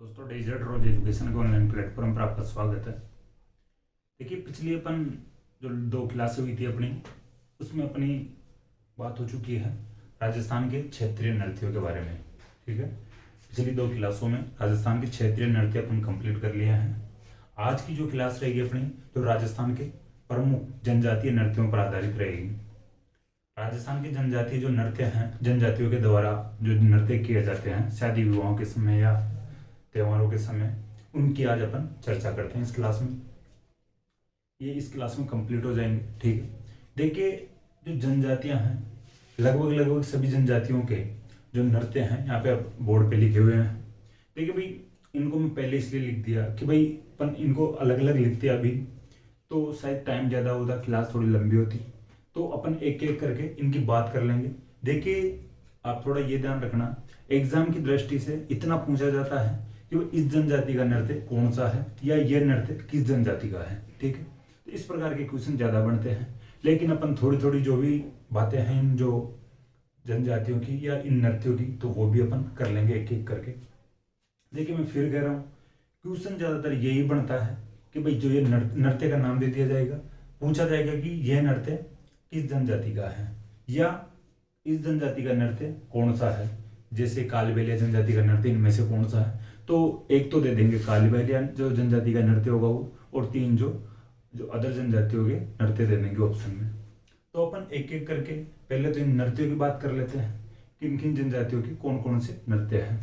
दोस्तों डिजिटल रोज एजुकेशन के online platform पर आपका स्वागत है। देखिए पिछली अपन जो 2 क्लासें हुई थी अपनी, उसमें अपनी बात हो चुकी है राजस्थान के क्षेत्रीय नृत्यों के बारे में। ठीक है, पिछली 2 क्लासों में राजस्थान के क्षेत्रीय नृत्य अपन कंप्लीट कर लिया है। आज की जो क्लास रहेगी अपनी, तो राजस्थान के प्रमुख जनजातीय नृत्यों पर आधारित रहेगी। राजस्थान के जनजातीय जो नृत्य हैं, जनजातियों के द्वारा जो नृत्य किए जाते हैं शादी विवाहों के समय या त्योहारों के समय, उनकी आज अपन चर्चा करते हैं इस क्लास में। ये इस क्लास में कंप्लीट हो जाएंगे। ठीक है, देखिए जो जनजातियां हैं, लगभग लगभग सभी जनजातियों के जो नृत्य हैं यहाँ पे अब बोर्ड पे लिखे हुए हैं। देखिए भाई, इनको मैं पहले इसलिए लिख दिया कि भाई अपन इनको अलग अलग लिखते अभी तो शायद टाइम ज़्यादा होता, क्लास थोड़ी लंबी होती, तो अपन एक एक करके इनकी बात कर लेंगे। देखिए आप थोड़ा ये ध्यान रखना, एग्जाम की दृष्टि से इतना पूछा जाता है कि वो इस जनजाति का नृत्य कौन सा है या ये नृत्य किस जनजाति का है। ठीक है, तो इस प्रकार के क्वेश्चन ज़्यादा बनते हैं, लेकिन अपन थोड़ी थोड़ी जो भी बातें हैं इन जो जनजातियों की या इन नृत्यों की, तो वो भी अपन कर लेंगे एक एक करके। देखिए मैं फिर कह रहा हूँ, क्वेश्चन ज़्यादातर यही बनता है कि भाई जो ये नृत्य का नाम दे दिया जाएगा, पूछा जाएगा कि यह नृत्य किस जनजाति का है या इस जनजाति का नृत्य कौन सा है। जैसे कालबेलिया जनजाति का नृत्य इनमें से कौन सा है, तो एक तो दे देंगे कालबेलिया जो जनजाति का नृत्य होगा वो, और 3 जो अदर जनजाति होंगे नृत्य दे देंगे ऑप्शन में। तो अपन एक एक करके पहले तो इन नृत्यों की बात कर लेते हैं, किन किन जनजातियों की कौन कौन से नृत्य हैं,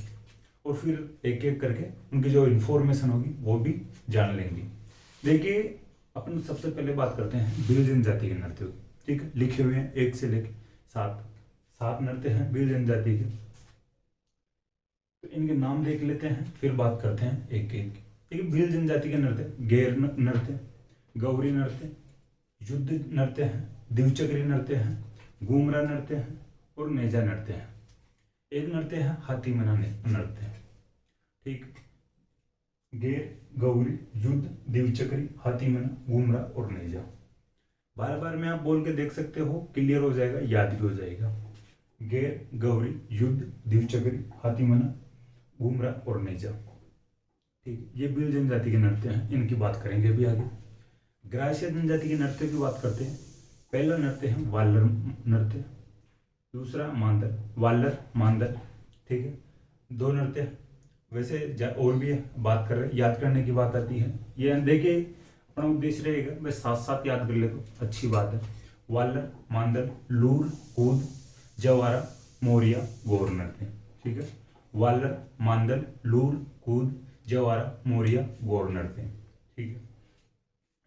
और फिर एक एक करके उनकी जो इन्फॉर्मेशन होगी वो भी जान लेंगे। देखिए अपन सबसे पहले बात करते हैं भील जनजाति के नृत्यों की। ठीक है, लिखे हुए हैं 1 से लेकर 7 नृत्य हैं भील जनजाति के, तो इनके नाम देख लेते हैं फिर बात करते हैं एक एक। ठीक है, भील जनजाति के नृत्य गेर नृत्य, गौरी नृत्य, युद्ध नृत्य है, दिवचक्री नृत्य है, घूमरा नृत्य है और नेजा नृत्य है। एक नृत्य है हाथी मना नृत्य। ठीक, गेर, गौरी, युद्ध, दिवचक्री, हाथी मना, घूमरा और नेजा। बार बार में आप बोल के देख सकते हो, क्लियर हो जाएगा, याद भी हो जाएगा। गेर, गौरी, युद्ध, दिवचक्री, हाथी मना, घूमरा और नेजा। ठीक, ये भील जनजाति के नृत्य हैं, इनकी बात करेंगे अभी आगे। ग्रासीय जनजाति के नृत्य की बात करते हैं। पहला नृत्य है वालर नृत्य, दूसरा मांदल, वालर मांदल। ठीक है, 2 नृत्य वैसे और भी है, बात कर रहे याद करने की बात आती है। ये देखिए अपना उद्देश्य रहेगा मैं साथ साथ याद कर ले तो अच्छी बात है। वालर, मांदल, लूर, कूद, जवारा, मोरिया, गौर नृत्य। ठीक है, वालर, मांदल, लूर, कूद, जवारा, मोरिया, गौर नृत्य। ठीक है,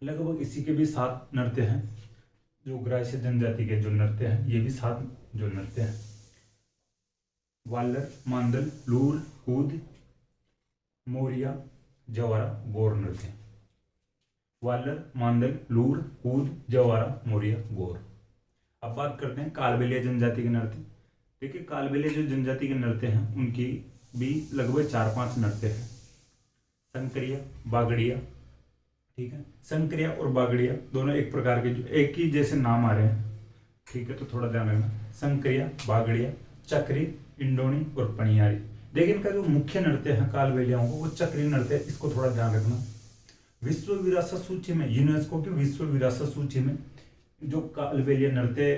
लगभग इसी के भी 7 नृत्य हैं। जो ग्रासीय जनजाति के जो नृत्य हैं, ये भी 7 जो नृत्य हैं। वालर, मांदल, लूर, कूद, मोरिया, जवारा, गौर नृत्य। वालर, मांदल, लूर, कूद, जवारा, मोरिया, गौर। अब बात करते हैं कालबेलिया जनजाति के नृत्य। देखिए कालबेलिया जो जनजाति के नृत्य हैं, उनकी भी लगभग 4-5 नृत्य हैं। संक्रिया, बागड़िया। ठीक है, संक्रिया और बागड़िया दोनों एक प्रकार के, जो एक ही जैसे नाम आ रहे हैं। ठीक है, तो थोड़ा ध्यान रखना, संक्रिया, बागड़िया, चक्री, इंडोनी और पनियारी। देखिए इनका जो मुख्य नृत्य है कालबेलियाओं को, वो चक्री नृत्य, इसको थोड़ा ध्यान रखना। विश्व विरासत सूची में, यूनेस्को की विश्व विरासत सूची में जो कालबेलिया नृत्य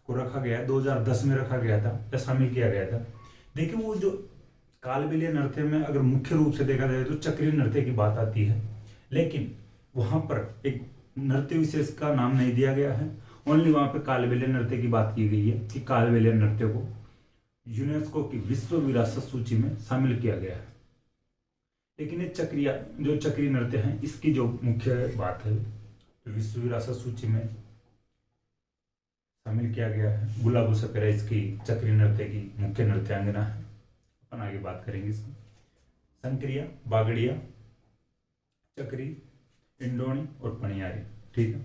को रखा गया, 2010 में रखा गया था या शामिल किया गया था। देखिए वो जो कालबेलिया नृत्य में अगर मुख्य रूप से देखा जाए तो चक्री नृत्य की बात आती है, लेकिन वहां पर एक नृत्य विशेष का नाम नहीं दिया गया है। ओनली वहां पर कालबेलिया नृत्य की बात की गई है कि कालबेलिया नृत्य को यूनेस्को की विश्व विरासत सूची में शामिल किया गया है। लेकिन ये चक्रिया जो चक्री नृत्य है, इसकी जो मुख्य बात है तो विश्व विरासत सूची में शामिल किया गया है। गुलाबो सपेरा इसकी चक्री नृत्य की मुख्य नृत्यांगना है। अपन आगे बात करेंगे इसकी। संक्रिया, बागड़िया, चक्री, इंडोनी और पनियारी। ठीक है,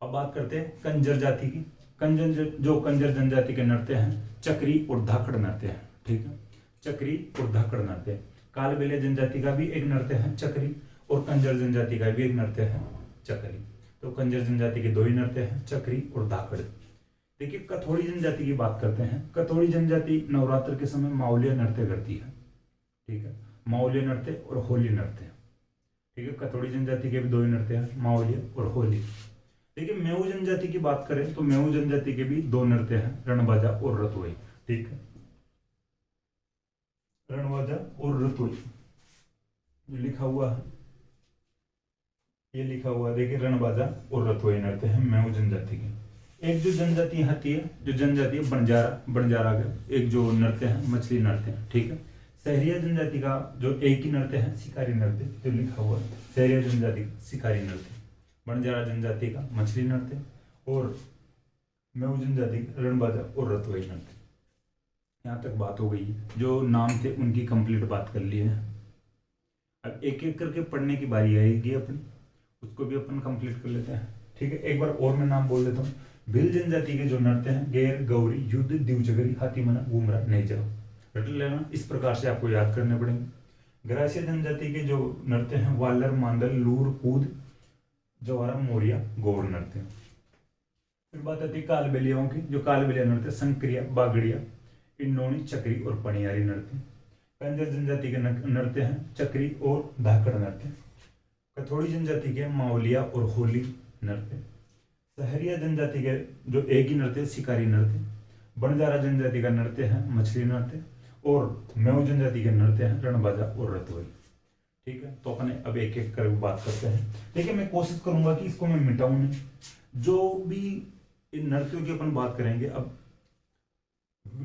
अब बात करते हैं कंजर जाति की। कंजर जनजाति के नृत्य हैं चक्री और धाकड़ नृत्य है। ठीक है, चक्री और धाकड़ नृत्य। कालबेलिया जनजाति का भी एक नृत्य है चक्री, और कंजर जनजाति का भी एक नृत्य है चक्री। तो कंजर जनजाति के 2 ही नृत्य हैं, चक्री और धाकड़। देखिए कथोड़ी जनजाति की बात करते हैं। कथोड़ी जनजाति नवरात्र के समय मावलिया नृत्य करती है। ठीक है, माओली नृत्य और होली नृत्य। ठीक है, कथोड़ी जनजाति के भी दो ही नृत्य हैं, माओली और होली। देखिए मेऊ जनजाति की बात करें तो मेऊ जनजाति के भी दो नृत्य हैं, रणबाजा और रतोई। ठीक है, रणबाजा और रतोई लिखा हुआ है, ये लिखा हुआ है देखिए, रणबाजा और रतोई नृत्य है मेऊ जनजाति की। एक जो जनजाति आती है, जो जनजाति है बंजारा का एक जो नृत्य है मछली नृत्य है। ठीक है, सहरिया जनजाति का जो एक ही नृत्य है शिकारी नृत्य, जो लिखा हुआ है सहरिया जनजाति शिकारी नृत्य, बंजारा जनजाति का मछली नृत्य और मेऊ जनजाति का रणबाजा और रतोई नृत्य। यहाँ तक बात हो गई, जो नाम थे उनकी कंप्लीट बात कर लिए है। अब एक एक करके पढ़ने की बारी आएगी अपनी, उसको भी अपन कंप्लीट कर लेते हैं। ठीक है, एक बार और मैं नाम बोल देता हूँ। भील जनजाति के जो नृत्य हैं गैर, गौरी, युद्ध, दिवचगरी, हाथीमना, घूमरा, नेजा, रट लेना, इस प्रकार से आपको याद करने पड़ेंगे। ग्रासीय जनजाति के जो नृत्य हैं वालर, मांदल, लूर, कूद, जवारा, मोरिया, गौर नृत्य। फिर बात आती है कालबेलियाओं की, जो कालबेलिया नृत्य संक्रिया, बागड़िया, इंडोनी, चक्री और पनियारी नृत्य। कंजर जनजाति के नृत्य हैं चक्री और धाकड़ नृत्य। कथोड़ी जनजाति के मावलिया और होली नृत्य। सहरिया जनजाति के जो एक ही नृत्य शिकारी नृत्य। बंजारा जनजाति का नृत्य है मछली नृत्य और मेऊ जनजाति के नृत्य है रणबाजा और रतोई। ठीक है, तो अपने अब एक एक कर बात करते हैं। देखिए मैं कोशिश करूंगा कि इसको मैं मिटाऊं नहीं, जो भी इन नृत्यों की अपन बात करेंगे। अब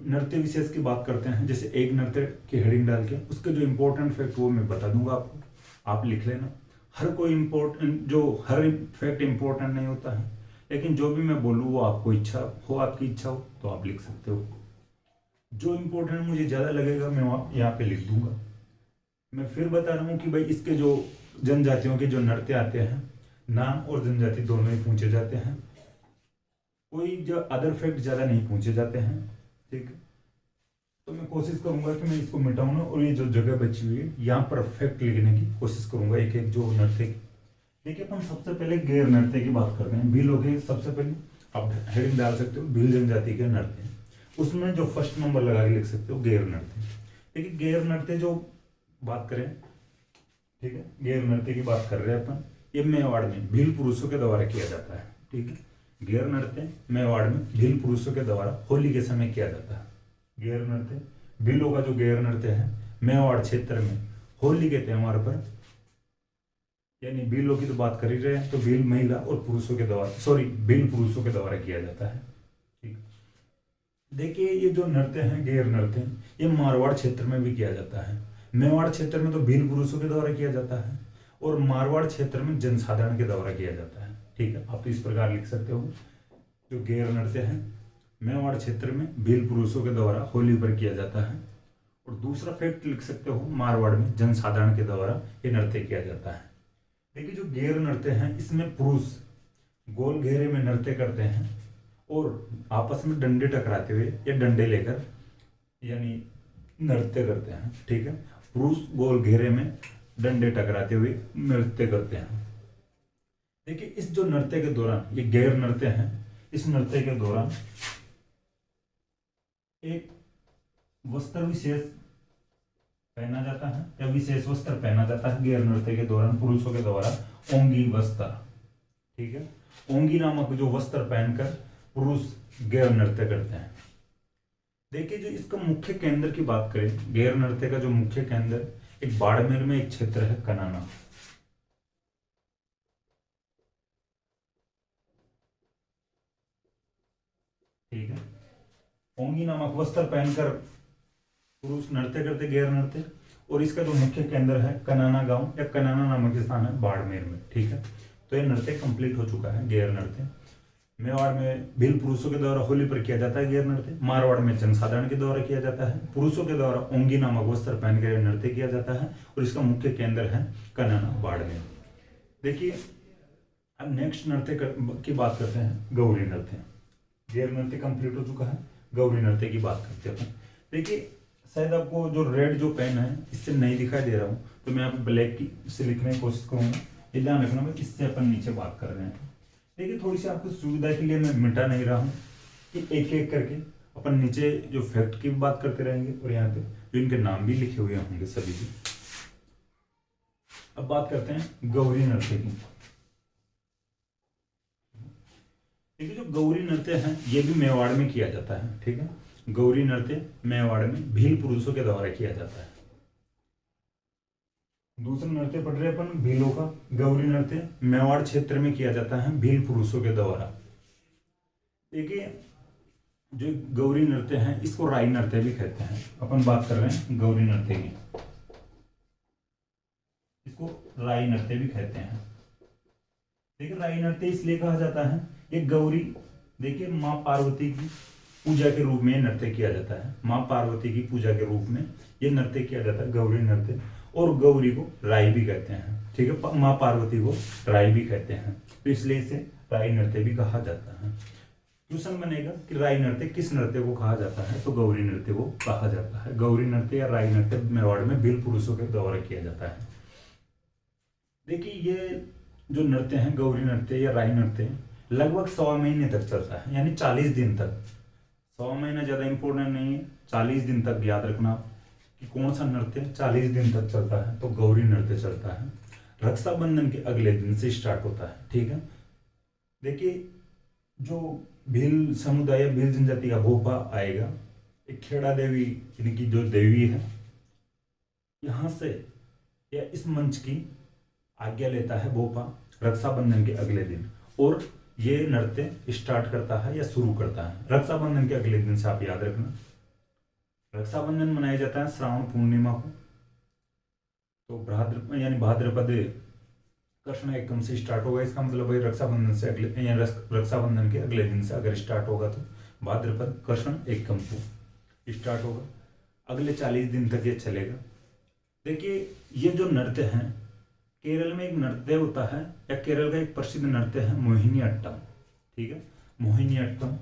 नृत्य विशेष की बात करते हैं, जैसे एक नृत्य की हेडिंग डाल के उसके जो इंपॉर्टेंट फैक्ट वो मैं बता दूंगा आपको, आप लिख लेना। हर कोई इम्पोर्टेंट, जो हर फैक्ट इम्पोर्टेंट नहीं होता है, लेकिन जो भी मैं बोलूँ वो आपको इच्छा हो, आपकी इच्छा हो तो आप लिख सकते हो। जो इम्पोर्टेंट मुझे ज़्यादा लगेगा मैं यहाँ पे लिख दूंगा। मैं फिर बता रहा हूँ कि भाई इसके जो जनजातियों के जो नृत्य आते हैं, नाम और जनजाति दोनों ही पूछे जाते हैं, कोई जो अदर फैक्ट ज़्यादा नहीं पूछे जाते हैं। ठीक है, तो मैं कोशिश करूंगा कि मैं इसको मिटाऊं ना, और ये जो जगह बची हुई है यहाँ पर फैक्ट लिखने की कोशिश करूंगा एक एक जो नृत्य की। देखिए अपन सबसे पहले गैर नृत्य की बात करते हैं। भील हो गए, सबसे पहले आप हेडिंग डाल सकते हो भील जनजाति के नृत्य, उसमें जो फर्स्ट नंबर लगा के लिख सकते हो गैर नृत्य। देखिए गैर नृत्य जो बात करें, ठीक है, गैर नृत्य की बात कर रहे हैं अपन, ये मेवाड़ में भील पुरुषों के द्वारा किया जाता है। ठीक है, गैर नृत्य मेवाड़ में भील पुरुषों के द्वारा होली के समय किया जाता है। गैर नृत्य भीलों का जो गैर नृत्य है मेवाड़ क्षेत्र में होली के त्यौहार पर, यानी भीलों की तो बात कर ही रहे हैं, तो भील महिला और पुरुषों के द्वारा, सॉरी भील पुरुषों के द्वारा किया जाता है। ठीक, देखिए ये जो नृत्य है गैर नृत्य, ये मारवाड़ क्षेत्र में भी किया जाता है। मेवाड़ क्षेत्र में तो भील पुरुषों के द्वारा किया जाता है और मारवाड़ क्षेत्र में जनसाधारण के द्वारा किया जाता है। ठीक है, आप इस प्रकार लिख सकते हो, जो गैर नृत्य है मेवाड़ क्षेत्र में भील पुरुषों के द्वारा होली पर किया जाता है। और दूसरा फैक्ट लिख सकते हो, मारवाड़ में जनसाधारण के द्वारा ये नृत्य किया जाता है। देखिए जो गैर नृत्य है इसमें पुरुष गोल घेरे में नृत्य करते हैं और आपस में डंडे टकराते हुए या डंडे लेकर यानी नृत्य करते हैं। ठीक है, पुरुष गोल घेरे में डंडे टकराते हुए नृत्य करते हैं। देखिए इस जो नृत्य के दौरान, ये गैर नृत्य है, इस नृत्य के दौरान एक वस्त्र विशेष पहना जाता है या विशेष वस्त्र पहना जाता है गैर नृत्य के दौरान पुरुषों के द्वारा, ओंगी वस्त्र। ठीक है, ओंगी नामक जो वस्त्र पहनकर पुरुष गैर नृत्य करते हैं। देखिए जो इसका मुख्य केंद्र की बात करें, गैर नृत्य का जो मुख्य केंद्र एक बाड़मेर में एक क्षेत्र है कनाना। ठीक है, ओंगी नामक वस्त्र पहनकर पुरुष नृत्य करते गैर नृत्य, और इसका जो मुख्य केंद्र है कनाना गांव या कनाना नामक स्थान है बाड़मेर में। ठीक है, तो यह नृत्य कंप्लीट हो चुका है गैर नृत्य। मेवाड़ में भील पुरुषों के द्वारा होली पर किया जाता है गैर नृत्य, मारवाड़ में जनसाधारण के द्वारा किया जाता है, पुरुषों के द्वारा ओंगी नामक वस्त्र पहनकर नृत्य किया जाता है और इसका मुख्य केंद्र है कनाना बाड़मेर। देखिए अब नेक्स्ट नृत्य की बात करते हैं गौरी नृत्य। गैर नृत्य कंप्लीट हो चुका है, गौरी नृत्य की बात करते हैं। देखिए शायद आपको जो रेड जो पेन है इससे नहीं दिखाई दे रहा हूँ, तो मैं आप ब्लैक की से लिखने की कोशिश करूंगा। ये ध्यान रखना मैं इससे अपन नीचे बात कर रहे हैं। देखिए थोड़ी सी आपको सुविधा के लिए मैं मिटा नहीं रहा हूँ कि एक एक करके अपन नीचे जो फैक्ट की बात करते रहेंगे और यहाँ पे जो इनके नाम भी लिखे हुए होंगे सभी की, अब बात करते हैं गौरी नृत्य की। देखिए जो गौरी नृत्य है ये भी मेवाड़ में किया जाता है, ठीक है। गौरी नृत्य मेवाड़ में भील पुरुषों के द्वारा किया जाता है। दूसरा नृत्य पढ़ रहे अपन भीलों का। गौरी नृत्य मेवाड़ क्षेत्र में किया जाता है भील पुरुषों के द्वारा। देखिए जो गौरी नृत्य है इसको राई नृत्य भी कहते हैं। अपन बात कर रहे हैं गौरी नृत्य की, इसको राई नृत्य भी कहते हैं। देखिए राई नृत्य इसलिए कहा जाता है, ये गौरी, देखिए माँ पार्वती की पूजा के रूप में नृत्य किया जाता है। माँ पार्वती की पूजा के रूप में ये नृत्य किया जाता है गौरी नृत्य। और गौरी को राई भी कहते हैं, ठीक है। माँ पार्वती को राई भी कहते हैं, तो इसलिए इसे राई नृत्य भी कहा जाता है। क्वेश्चन बनेगा कि राई नृत्य किस नृत्य को कहा जाता है, तो गौरी नृत्य को कहा जाता है। गौरी नृत्य या राई नृत्य मेवाड़ में भील पुरुषों के द्वारा किया जाता है। देखिए ये जो नृत्य है गौरी नृत्य या राई नृत्य लगभग 100 महीने तक चलता है, यानी 40 दिन तक। 100 महीना ज्यादा इंपॉर्टेंट नहीं है, 40 दिन तक याद रखना कि कौन सा नृत्य 40 दिन तक चलता है, तो गौरी नृत्य चलता है। रक्षाबंधन के अगले दिन से स्टार्ट होता है, ठीक है। देखिए जो भील समुदाय या भील जनजाति का भोपा आएगा, एक खेड़ा देवी इनकी जो देवी है, यहाँ से या इस मंच की आज्ञा लेता है भोपा रक्षाबंधन के अगले दिन, और ये नृत्य स्टार्ट करता है या शुरू करता है रक्षाबंधन के अगले दिन से। आप याद रखना रक्षाबंधन मनाया जाता है श्रावण पूर्णिमा को, तो भाद्रपद कृष्ण एकम से स्टार्ट होगा। इसका मतलब भाई रक्षाबंधन से अगले रक्षाबंधन के अगले दिन से अगर स्टार्ट होगा तो भाद्रपद कृष्ण एकम को स्टार्ट होगा, अगले 40 दिन तक ये चलेगा। देखिए ये जो नृत्य है केरल में एक नृत्य होता है, या केरल का एक प्रसिद्ध नृत्य है मोहिनी अट्टम, ठीक है। मोहिनी अट्टम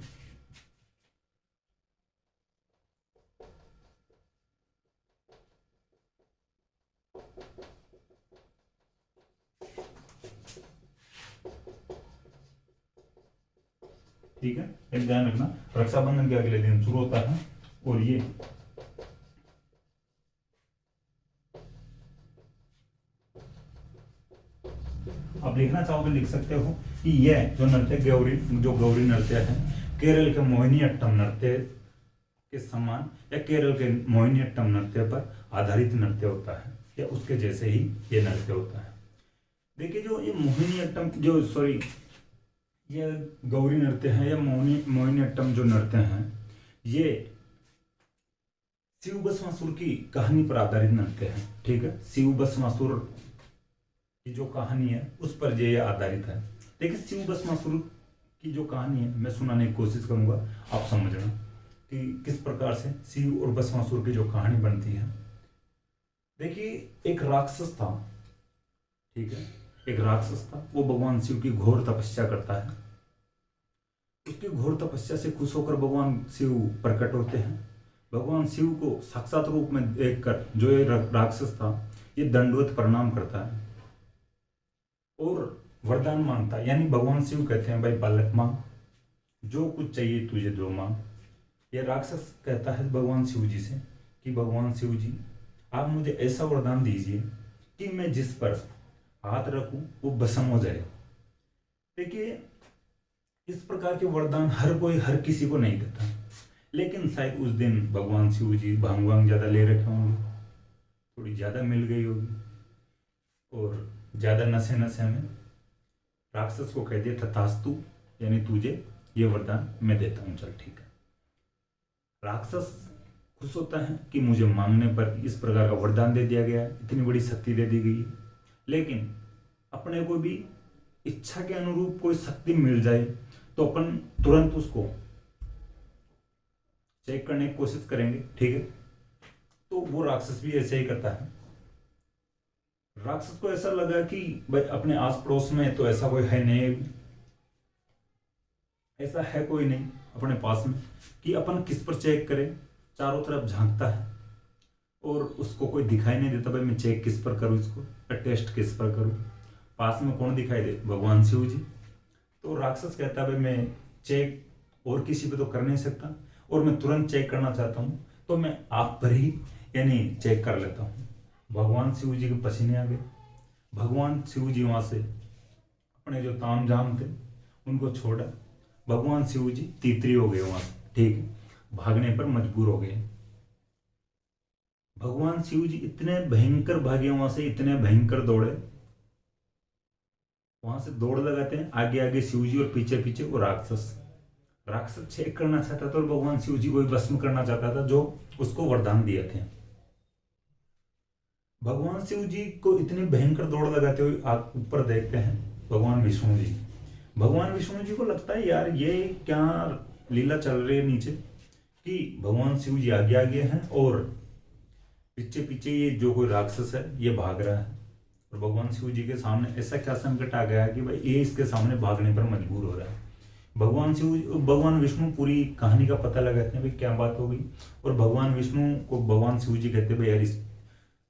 ठीक है, एक ध्यान रखना रक्षाबंधन के अगले दिन शुरू होता है। और ये आप लिखना चाहोगे लिख सकते हो कि यह जो नृत्य गौरी नृत्य है केरल के मोहिनी अट्टम नृत्य के समान या केरल के मोहिनी अट्टम नृत्य पर आधारित नृत्य होता है, या उसके जैसे ही ये नृत्य होता है। देखिए जो ये मोहिनी अट्टम ये गौरी नृत्य है या मोहिनी अट्टम जो नृत्य है, ये शिव भस्मासुर की कहानी पर आधारित नृत्य है, ठीक है। शिव भस्मासुर की जो कहानी है उस पर ये आधारित है। देखिए शिव भस्मासुर की जो कहानी है मैं सुनाने की कोशिश करूंगा, आप समझना कि किस प्रकार से शिव और भस्मासुर की जो कहानी बनती है। देखिए एक राक्षस था, ठीक है, एक राक्षस था, वो भगवान शिव की घोर तपस्या करता है। उसकी घोर तपस्या से खुश होकर भगवान शिव प्रकट होते हैं। भगवान शिव को साक्षात रूप में देखकर जो ये राक्षस था ये दंडवत प्रणाम करता है और वरदान मांगता है। यानी भगवान शिव कहते हैं भाई बालक मांग, जो कुछ चाहिए तुझे दो मांग। यह राक्षस कहता है भगवान शिव जी से कि भगवान शिव जी आप मुझे ऐसा वरदान दीजिए कि मैं जिस पर हाथ रखूं वो भस्म हो जाए। देखिए इस प्रकार के वरदान हर किसी को नहीं देता, लेकिन शायद उस दिन भगवान शिव जी भांग वांग ज्यादा ले रखे होंगे, थोड़ी ज्यादा मिल गई होगी और ज्यादा नशे में राक्षस को कह दिया तथास्तु, यानी तुझे ये वरदान मैं देता हूं, चल ठीक है। राक्षस खुश होता है कि मुझे मांगने पर इस प्रकार का वरदान दे दिया गया, इतनी बड़ी शक्ति दे दी गई है। लेकिन अपने को भी इच्छा के अनुरूप कोई शक्ति मिल जाए तो अपन तुरंत उसको चेक करने की कोशिश करेंगे, ठीक है। तो वो राक्षस भी ऐसे ही करता है। राक्षस को ऐसा लगा कि भाई अपने आस पड़ोस में तो ऐसा कोई है नहीं, ऐसा है कोई नहीं अपने पास में कि अपन किस पर चेक करें। चारों तरफ झांकता है और उसको कोई दिखाई नहीं देता, भाई मैं चेक किस पर करूं, इसको टेस्ट किस पर करूं। पास में कौन दिखाई दे, भगवान शिव जी। तो राक्षस कहता है भाई मैं चेक और किसी पे तो कर नहीं सकता और मैं तुरंत चेक करना चाहता हूं, तो मैं आप पर ही यानी चेक कर लेता हूं। भगवान शिव जी के पसीने आ गए। भगवान शिव जी वहां से अपने जो तामझाम थे उनको छोड़ा, भगवान शिव जी तीतरी हो गए वहां से, ठीक है, भागने पर मजबूर हो गए। भगवान शिव जी इतने भयंकर भागे वहां से, इतने भयंकर दौड़े, वहां से दौड़ लगाते हैं, आगे आगे शिव जी और पीछे पीछे वो राक्षस। राक्षस चेक करना चाहता था और भगवान शिव जी को भस्म करना चाहता था, जो उसको वरदान दिए थे। भगवान शिव जी को इतनी भयंकर दौड़ लगाते हुए आप ऊपर देखते हैं भगवान विष्णु जी। भगवान विष्णु जी को लगता है यार ये क्या लीला चल रही है नीचे, कि भगवान शिव जी आगे आगे हैं और पीछे पीछे ये जो कोई राक्षस है ये भाग रहा है। और भगवान शिव जी के सामने ऐसा क्या संकट आ गया कि भाई ये इसके सामने भागने पर मजबूर हो रहा है। भगवान विष्णु पूरी कहानी का पता लगाते हैं भाई क्या बात हो गई। और भगवान विष्णु को भगवान शिव जी कहते हैं भाई यार इस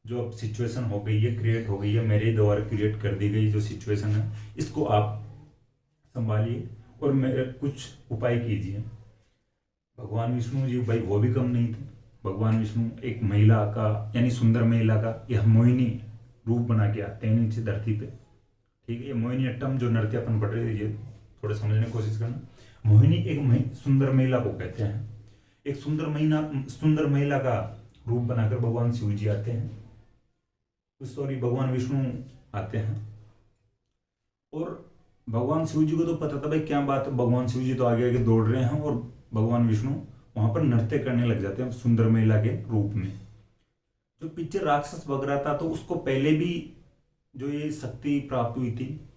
जो अब सिचुएशन हो गई है, क्रिएट हो गई है, मेरे द्वारा क्रिएट कर दी गई जो सिचुएशन है, इसको आप संभालिए और मेरे कुछ उपाय कीजिए। भगवान विष्णु जी भाई वो भी कम नहीं थे। भगवान विष्णु एक महिला का यानी सुंदर महिला का यह मोहिनी रूप बना के आते हैं नीचे धरती पे, ठीक है। ये मोहिनी अट्टम जो नृत्य अपन पढ़ रहे हैं थोड़े समझने की कोशिश करना। मोहिनी एक सुंदर महिला को कहते हैं। एक सुंदर महिला का रूप बनाकर भगवान शिव जी आते हैं, सॉरी भगवान विष्णु आते हैं। और भगवान शिव जी को तो पता था भाई क्या बात है, भगवान शिव जी तो आगे आगे दौड़ रहे हैं और भगवान विष्णु वहां पर नृत्य करने लग जाते हैं सुंदर महिला के रूप में। जो पीछे राक्षस भग रहा था तो उसको पहले भी जो ये शक्ति प्राप्त हुई थी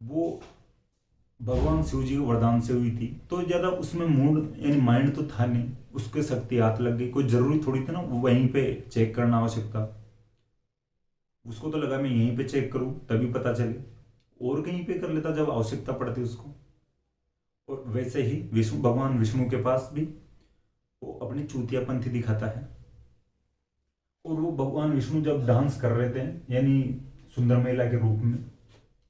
वो भगवान शिव जी के वरदान से हुई थी, तो ज्यादा उसमें मूड यानी माइंड तो था नहीं, उसके शक्ति हाथ लग गई, कोई जरूरी थोड़ी थी ना वहीं पे चेक करना आवश्यक था। उसको तो लगा मैं यहीं पे चेक करूं तभी पता चले, और कहीं पे कर लेता जब आवश्यकता पड़ती उसको। और वैसे ही भगवान विष्णु के पास भी वो अपनी चूतियापंथी दिखाता है। और वो भगवान विष्णु जब डांस कर रहे थे यानी सुंदर महिला के रूप में,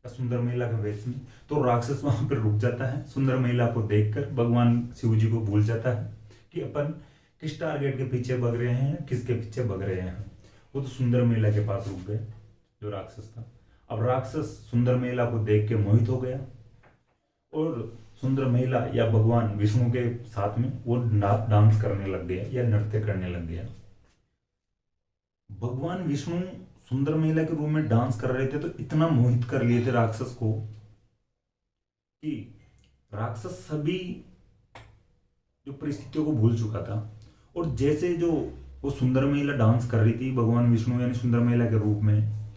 सुंदर महिला के वेश में, तो राक्षस वहां पर रुक जाता है। सुंदर महिला को देखकर भगवान शिव जी को भूल जाता है कि अपन किस टारगेट के पीछे भग रहे हैं, किसके पीछे भग रहे हैं। वो तो सुंदर महिला के पास रुक गए जो राक्षस था। अब राक्षस सुंदर महिला को देख के मोहित हो गया और सुंदर महिला या भगवान विष्णु के साथ में वो डांस करने लग गया या नृत्य करने लग गया। भगवान विष्णु सुंदर महिला के रूप में डांस कर रहे थे तो इतना मोहित कर लिए थे राक्षस को कि राक्षस सभी जो परिस्थितियों को भूल चुका था। और जैसे जो वो सुंदर महिला डांस कर रही थी भगवान विष्णु यानी सुंदर महिला के रूप में,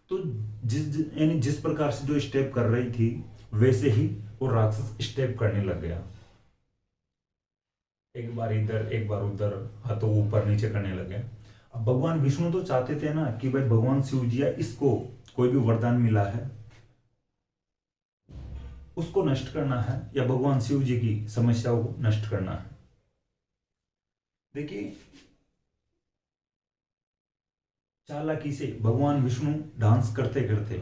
तो जिस प्रकार से जो स्टेप कर रही थी वैसे ही वो राक्षस स्टेप करने लग गया। एक बार इधर एक बार उधर, हाथों ऊपर नीचे करने लग गया। अब भगवान विष्णु तो चाहते थे ना कि भाई भगवान शिव जी इसको कोई भी वरदान मिला है उसको नष्ट करना है या भगवान शिव जी की समस्याओं को नष्ट करना है। देखिए चालाकी से भगवान विष्णु डांस करते करते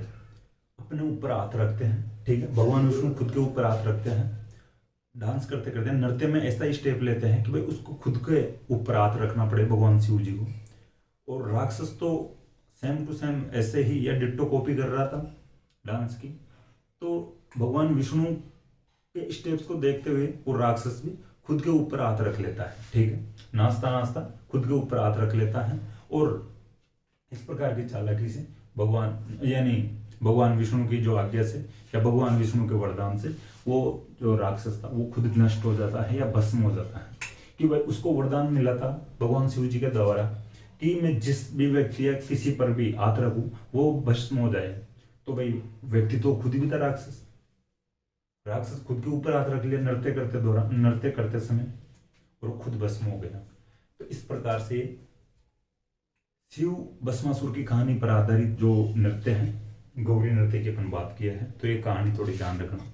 अपने ऊपर हाथ रखते हैं, ठीक है। भगवान विष्णु खुद के ऊपर हाथ रखते हैं, डांस करते करते नृत्य में ऐसा ही स्टेप लेते हैं कि भाई उसको खुद के ऊपर हाथ रखना पड़े भगवान शिव जी को। और राक्षस तो सेम टू सेम ऐसे ही या डिट्टो कॉपी कर रहा था डांस की। तो भगवान विष्णु के स्टेप्स को देखते हुए वो राक्षस भी खुद के ऊपर हाथ रख लेता है, ठीक है। नाचता नाचता खुद के ऊपर हाथ रख लेता है और इस प्रकार की चालाकी से भगवान विष्णु की जो आज्ञा से या भगवान विष्णु के वरदान से वो जो राक्षस था वो खुद नष्ट हो जाता है या भस्म हो जाता है। कि भाई उसको वरदान मिला था भगवान शिव जी के द्वारा कि मैं जिस भी व्यक्ति या किसी पर भी हाथ रखूं वो भस्म हो जाए। तो भाई व्यक्ति तो खुद भी था राक्षस खुद के ऊपर हाथ रख लिया नृत्य करते समय और खुद भस्म हो गया। तो इस प्रकार से शिव भस्मासुर की कहानी पर आधारित जो नृत्य है, गौरी नृत्य की अपन बात किया है, तो ये कहानी थोड़ी ध्यान रखना।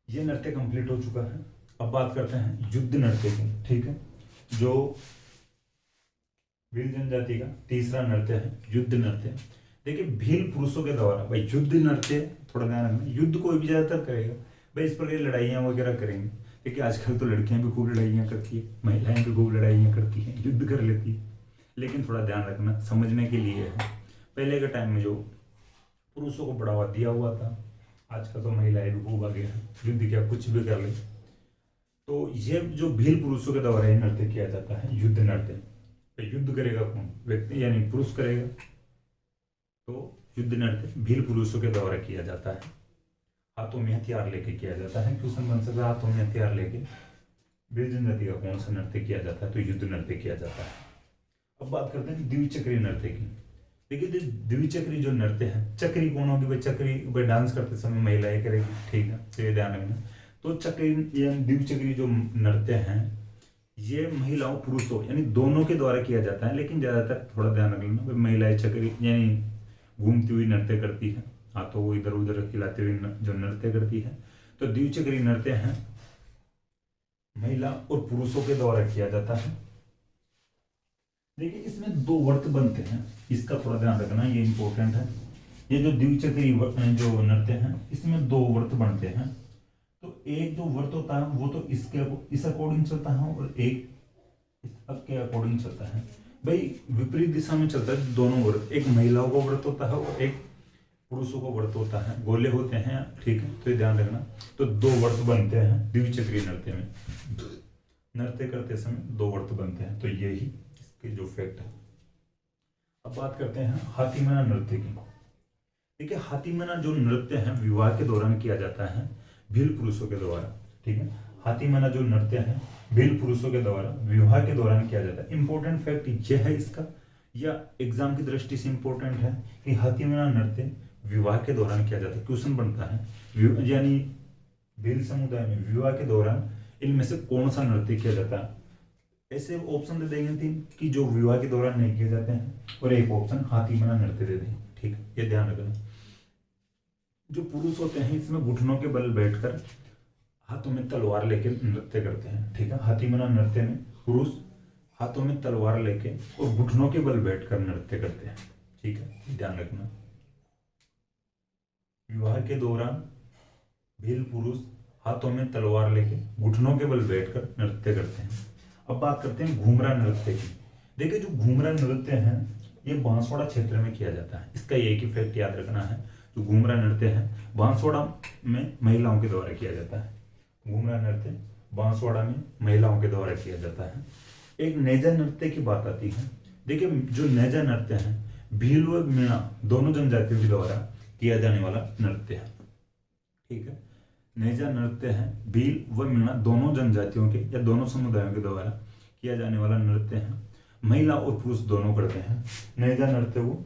ये नृत्य कंप्लीट हो चुका है। अब बात करते हैं युद्ध नृत्य की, ठीक है। जो भील जनजाति का तीसरा नृत्य है युद्ध नृत्य। देखिए भील पुरुषों के द्वारा भाई युद्ध नृत्य, थोड़ा ध्यान रखना, युद्ध कोई भी ज्यादातर करेगा भाई, इस प्रकार लड़ाइयाँ वगैरह करेंगे। देखिए आजकल तो लड़कियां भी खूब लड़ाइयाँ करती है, महिलाएं भी खूब लड़ाइयाँ करती हैं, युद्ध कर लेती है, लेकिन थोड़ा ध्यान रखना समझने के लिए है। पहले के टाइम में जो पुरुषों को बढ़ावा दिया हुआ था, आज का तो महिलाएं भी खूब आगे हैं, युद्ध क्या कुछ भी कर ले। तो ये जो भील पुरुषों के द्वारा ये नृत्य किया जाता है, युद्ध नृत्य। तो युद्ध करेगा कौन? व्यक्ति यानी पुरुष करेगा। तो युद्ध नृत्य भील पुरुषों के द्वारा किया जाता है, हाथों में हथियार लेके किया जाता है। क्वेश्चन बन सकता है हाथों में हथियार लेके भील जनजाति का कौन सा नृत्य किया जाता है? तो युद्ध नृत्य किया जाता है। अब बात करते हैं द्विचक्री नृत्य की। देखिए द्विचक्री जो नृत्य है, चक्री कौन होगी भाई? चक्री भाई डांस करते समय महिलाएं करेगी, ठीक है, तो ये ध्यान रखना। तो चक्री या द्विचक्री जो नृत्य है ये महिलाओं पुरुषों यानी दोनों के द्वारा किया जाता है, लेकिन ज्यादातर थोड़ा ध्यान रख लेना, महिलाएं चक्री यानी घूमती हुई नृत्य करती है, हाथों को इधर उधर खिलाते हुए जो नृत्य करती है। तो द्विचक्री नृत्य है महिला और पुरुषों के द्वारा किया जाता है। देखिए इसमें दो वर्त बनते हैं, इसका थोड़ा ध्यान रखना, ये इंपॉर्टेंट है। ये जो द्विचक्री जो नृत्य है इसमें दो वर्त बनते हैं। तो एक जो वर्त होता है वो तो इस अकॉर्डिंग चलता है और एक इस के अकॉर्डिंग चलता है। भाई विपरीत दिशा में चलता है दोनों वर्त, एक महिलाओं को वर्त होता है और एक पुरुषों को वर्त होता है, गोले होते हैं, ठीक है, तो ये ध्यान रखना। तो दो वर्त बनते हैं द्विचक्री नृत्य में, नृत्य करते समय दो वर्त बनते हैं। तो यही इसके जो फैक्ट है। अब बात करते हैं हाथीमना नृत्य की। देखिए हाथीमना जो नृत्य है विवाह के दौरान किया जाता है भील पुरुषों के द्वारा, ठीक है। हाथीमना जो नृत्य है भील पुरुषों के द्वारा विवाह के दौरान किया जाता है। इंपॉर्टेंट फैक्ट यह है इसका, या एग्जाम की दृष्टि से इंपॉर्टेंट है कि हाथीमना नृत्य विवाह के दौरान किया जाता है। क्वेश्चन बनता है यानी भील समुदाय में विवाह के दौरान इनमें से कौन सा नृत्य किया जाता है? ऐसे ऑप्शन दे देंगे तीन कि जो विवाह के दौरान नहीं किए जाते हैं, और एक ऑप्शन हाथीमना नृत्य दे देंगे, ठीक है, ये ध्यान रखना। जो पुरुष होते हैं इसमें घुटनों के बल बैठकर हाथों में तलवार लेके नृत्य करते हैं, ठीक है। हाथीमना नृत्य में पुरुष हाथों में तलवार लेके और घुटनों के बल बैठकर नृत्य करते हैं, ठीक है, ध्यान रखना। विवाह के दौरान भील पुरुष हाथों में तलवार लेके घुटनों के बल बैठकर नृत्य करते हैं। अब बात करते हैं घूमरा नृत्य की। देखिए जो घूमरा नृत्य है ये बांसवाड़ा क्षेत्र में किया जाता है। इसका एक ही फैक्ट याद रखना है, जो घूमरा नृत्य है बांसवाड़ा में महिलाओं के द्वारा किया जाता है। घूमरा नृत्य बांसवाड़ा में महिलाओं के द्वारा किया जाता है। एक नेजा नृत्य की बात आती है। देखिए जो नेजा नृत्य है भील व मीणा दोनों जनजातियों के द्वारा किया जाने वाला नृत्य है, ठीक है। नेजा नृत्य है भील व मीणा दोनों जनजातियों के या दोनों समुदायों के द्वारा किया जाने वाला नृत्य है। महिला और पुरुष दोनों करते हैं। नेजा नृत्य को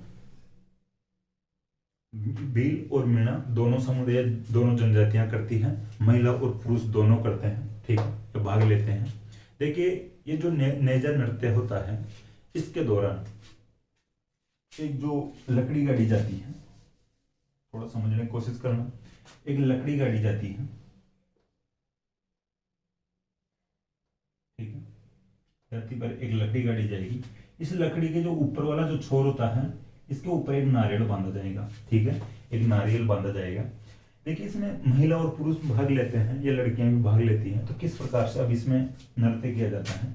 भील और मीणा दोनों समुदाय दोनों जनजातियां करती हैं, महिला और पुरुष दोनों करते हैं, ठीक है, तो भाग लेते हैं। देखिए ये जो नेजा नृत्य होता है इसके दौरान एक जो लकड़ी गाड़ी जाती है, थोड़ा समझने की कोशिश करना, एक लकड़ी गाड़ी जाती है, ठीक है, धरती पर एक लकड़ी गाड़ी जाएगी। इस लकड़ी के जो ऊपर वाला जो छोर होता है इसके ऊपर एक नारियल बांधा जाएगा, ठीक है, एक नारियल बांधा जाएगा। देखिए इसमें महिला और पुरुष भाग लेते हैं, ये लड़कियां भी भाग लेती हैं। तो किस प्रकार से अब इसमें नृत्य किया जाता है?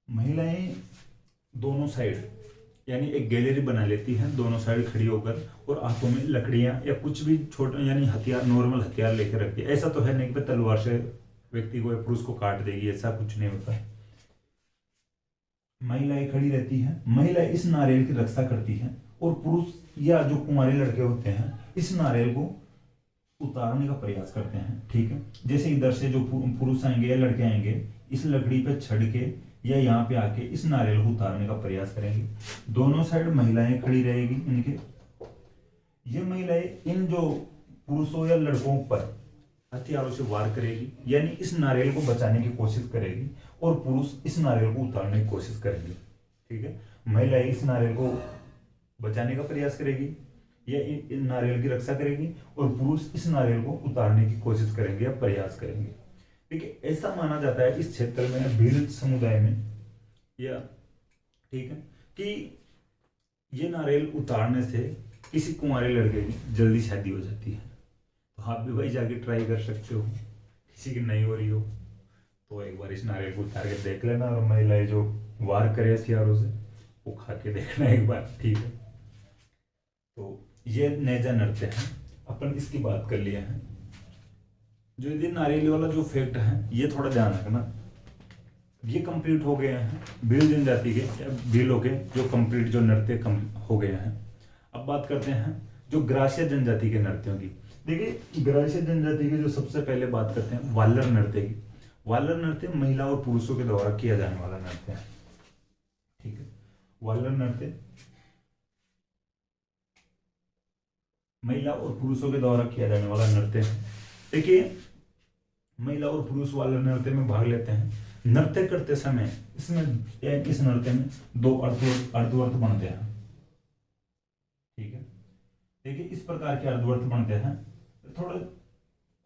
महिलाएं दोनों साइड यानी एक गैलरी बना लेती हैं, दोनों साइड खड़ी होकर, और हाथों में लकड़ियां या कुछ भी छोटे यानी हथियार नॉर्मल हथियार लेकर रखती है। ऐसा तो है नहीं कि तलवार से व्यक्ति को या पुरुष को काट देगी, ऐसा कुछ नहीं होता है। महिलाएं खड़ी रहती हैं, महिलाएं इस नारियल की रक्षा करती हैं, और पुरुष या जो कुंवारे लड़के होते हैं इस नारियल को उतारने का प्रयास करते हैं, ठीक है। जैसे इधर से जो पुरुष आएंगे या लड़के आएंगे इस लकड़ी पे चढ़ के या यहाँ पे आके इस नारियल को उतारने का प्रयास करेंगे। दोनों साइड महिलाएं खड़ी रहेगी इनके। ये महिलाएं इन जो पुरुषों या लड़कों पर हथियारों से वार करेगी, यानी इस नारियल को बचाने की कोशिश करेगी, और पुरुष इस नारियल को उतारने की कोशिश करेंगे, ठीक है। महिलाएं इस नारियल को बचाने का प्रयास करेगी या इन नारियल की रक्षा करेगी, और पुरुष इस नारियल को उतारने की कोशिश करेंगे या प्रयास करेंगे। देखिए ऐसा माना जाता है इस क्षेत्र में भील समुदाय में या, ठीक है, कि ये नारियल उतारने से किसी कुंवारे लड़के की जल्दी शादी हो जाती है। तो आप भी भाई जाके ट्राई कर सकते हो, किसी की नहीं हो रही हो तो एक बार इस नारियल को उतार के देख लेना, और महिलाएं जो वार करे हथियारों से वो खा के देखना एक बार, ठीक है। तो ये नेजा नृत्य है, अपन इसकी बात कर लिए हैं। जो ये नारियल वाला जो फैक्ट है ये थोड़ा ध्यान रखना। ये कंप्लीट हो गए हैं भील जनजाति के या भीलों के जो कंप्लीट जो नृत्य हो गए हैं। अब बात करते हैं जो ग्रासिया जनजाति के नृत्यों की। देखिए ग्रासिया जनजाति की जो सबसे पहले बात करते हैं वालर नृत्य की। वालर नृत्य महिला और पुरुषों के द्वारा किया जाने वाला नृत्य है, ठीक है। वालर नृत्य महिला और पुरुषों के द्वारा किया जाने वाला नृत्य है। देखिए महिला और पुरुष वालर नृत्य में भाग लेते हैं। नृत्य करते समय इसमें इस नृत्य में दो अर्धवर्त बनते हैं, ठीक है। देखिए इस प्रकार के अर्धवर्त बनते हैं। थोड़ा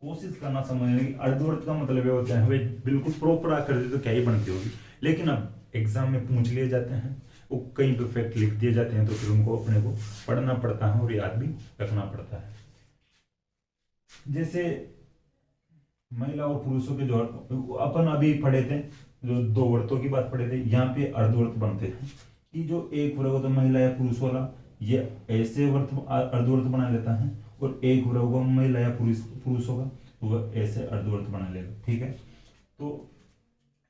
कोशिश करना समझने की, अर्धवर्त का मतलब ये होता है भाई बिल्कुल प्रॉपर आकृति तो क्या ही बनती होगी, लेकिन अब एग्जाम में पूछ लिए जाते हैं, वो कहीं पे फैक्ट लिख दिए जाते हैं, तो फिर उनको अपने को पढ़ना पड़ता है और याद भी रखना पड़ता है। जैसे महिला और पुरुषों के जो अपन अभी पढ़े थे, जो दो वर्तों की बात पढ़े थे, यहाँ पे अर्धवर्त बनते हैं कि जो एक वर्ग होता है महिला या पुरुष वाला, ये ऐसे वर्त अर्धवर्त बना लेता है, और एक वर्ग होगा महिला या पुरुष होगा तो वह ऐसे अर्धवर्त बना लेगा, ठीक है। तो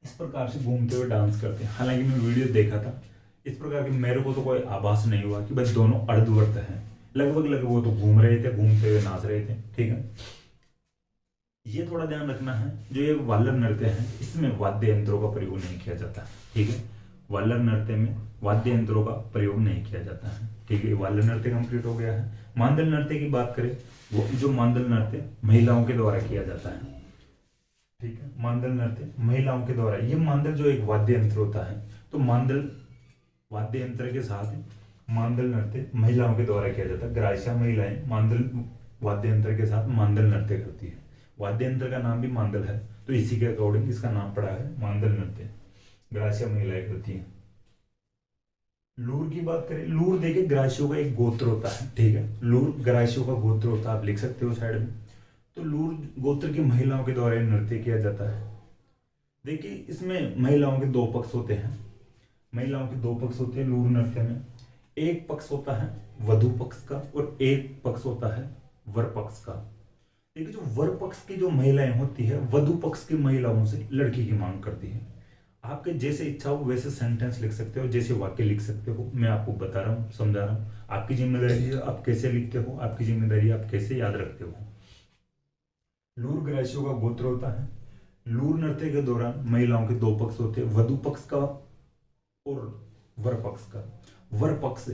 इस प्रकार से घूमते हुए डांस करते हैं। हालांकि मैं वीडियो देखा था, इस प्रकार की मेरे को तो कोई आभास नहीं हुआ कि भाई दोनों अर्धवर्त हैं। लगभग वो तो घूम रहे थे, घूमते हुए नाच रहे थे, ठीक है। ये थोड़ा ध्यान रखना है, जो ये वालर नृत्य है इसमें वाद्य यंत्रों का प्रयोग नहीं किया जाता, ठीक है। वालर नृत्य में वाद्य यंत्रों का प्रयोग नहीं किया जाता है, ठीक है। वालर नृत्य कंप्लीट हो गया है। मांदल नृत्य की बात करें, वो जो मांदल नृत्य महिलाओं के द्वारा किया जाता है, ठीक है। मांदल नृत्य महिलाओं के द्वारा, ये मांदल जो एक वाद्य यंत्र होता है, तो मांदल वाद्य यंत्र के साथ मांदल नृत्य महिलाओं के द्वारा किया जाता है। ग्रासिया महिलाएं मांदल वाद्य यंत्र के साथ मांदल नृत्य करती है। वाद्य यंत्र का नाम भी मांदल है, तो इसी के अकॉर्डिंग इसका नाम पड़ा है मांदल नृत्य। ग्रासिया महिलाएं करती है। लूर की बात करें, लूर देखिए ग्रासियों का एक गोत्र होता है, ठीक है। लूर ग्रासियों का गोत्र होता है, आप लिख सकते हो साइड में। तो लूर गोत्र की महिलाओं के द्वारा नृत्य किया जाता है। देखिए इसमें महिलाओं के दो पक्ष होते हैं, महिलाओं के दो पक्ष होते हैं लूर नृत्य में। एक पक्ष होता है वधु पक्ष का और एक पक्ष होता है वर पक्ष का। देखिए जो वर पक्ष की जो महिलाएं होती है, वधु पक्ष की महिलाओं से लड़की की मांग करती है। आपके जैसे इच्छा हो वैसे सेंटेंस लिख सकते हो, जैसे वाक्य लिख सकते हो। मैं आपको बता रहा हूँ, समझा रहा हूँ। आपकी जिम्मेदारी है आप कैसे लिखते हो, आपकी जिम्मेदारी है आप कैसे याद रखते हो। लूर ग्रासियों का गोत्र होता है। लूर नृत्य के दौरान महिलाओं के दो पक्ष होते हैं, वधु पक्ष का और वर पक्ष का। वर पक्ष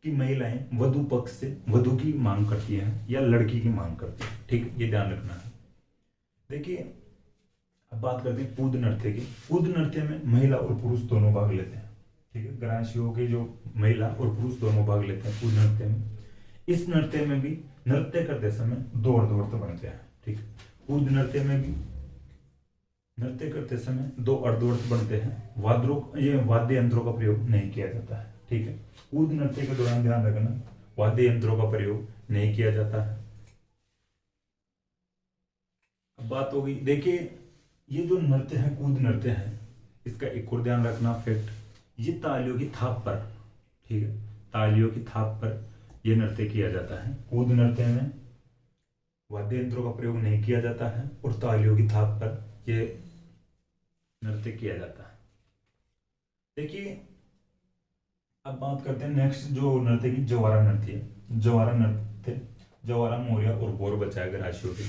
की महिलाएं वधु पक्ष से वधु की मांग करती हैं या लड़की की मांग करती हैं, ठीक है। ये ध्यान रखना है। देखिए अब बात करते हैं कूद नृत्य की। कूद नृत्य में महिला और पुरुष दोनों भाग लेते हैं, ठीक है। ग्रासियों के जो महिला और पुरुष दोनों भाग लेते हैं कूद नृत्य में। इस नृत्य में भी नृत्य करते समय दो अर्धवर्त बनते हैं, ठीक है। कूद नृत्य में भी नृत्य करते समय दो अर्धवर्त बनते हैं। ये वाद्य यंत्रों का प्रयोग नहीं किया जाता है, ठीक है। कूद नृत्य के दौरान ध्यान रखना, वाद्य यंत्रों का प्रयोग नहीं किया जाता है। अब बात हो गई, देखिए ये जो नृत्य है कूद नृत्य है, इसका एक और ध्यान रखना फैक्ट, ये तालियों की थाप पर, ठीक है, तालियों की थाप पर यह नृत्य किया जाता है। कूद नृत्य में वाद्य यंत्रों का प्रयोग नहीं किया जाता है और तालियों की थाप पर यह नृत्य किया जाता है। देखिए अब बात करते हैं नेक्स्ट जो नृत्य की, जवारा नृत्य है। जवारा नृत्य जवारा मौर्य और गौर बचाए ग्रासियों के।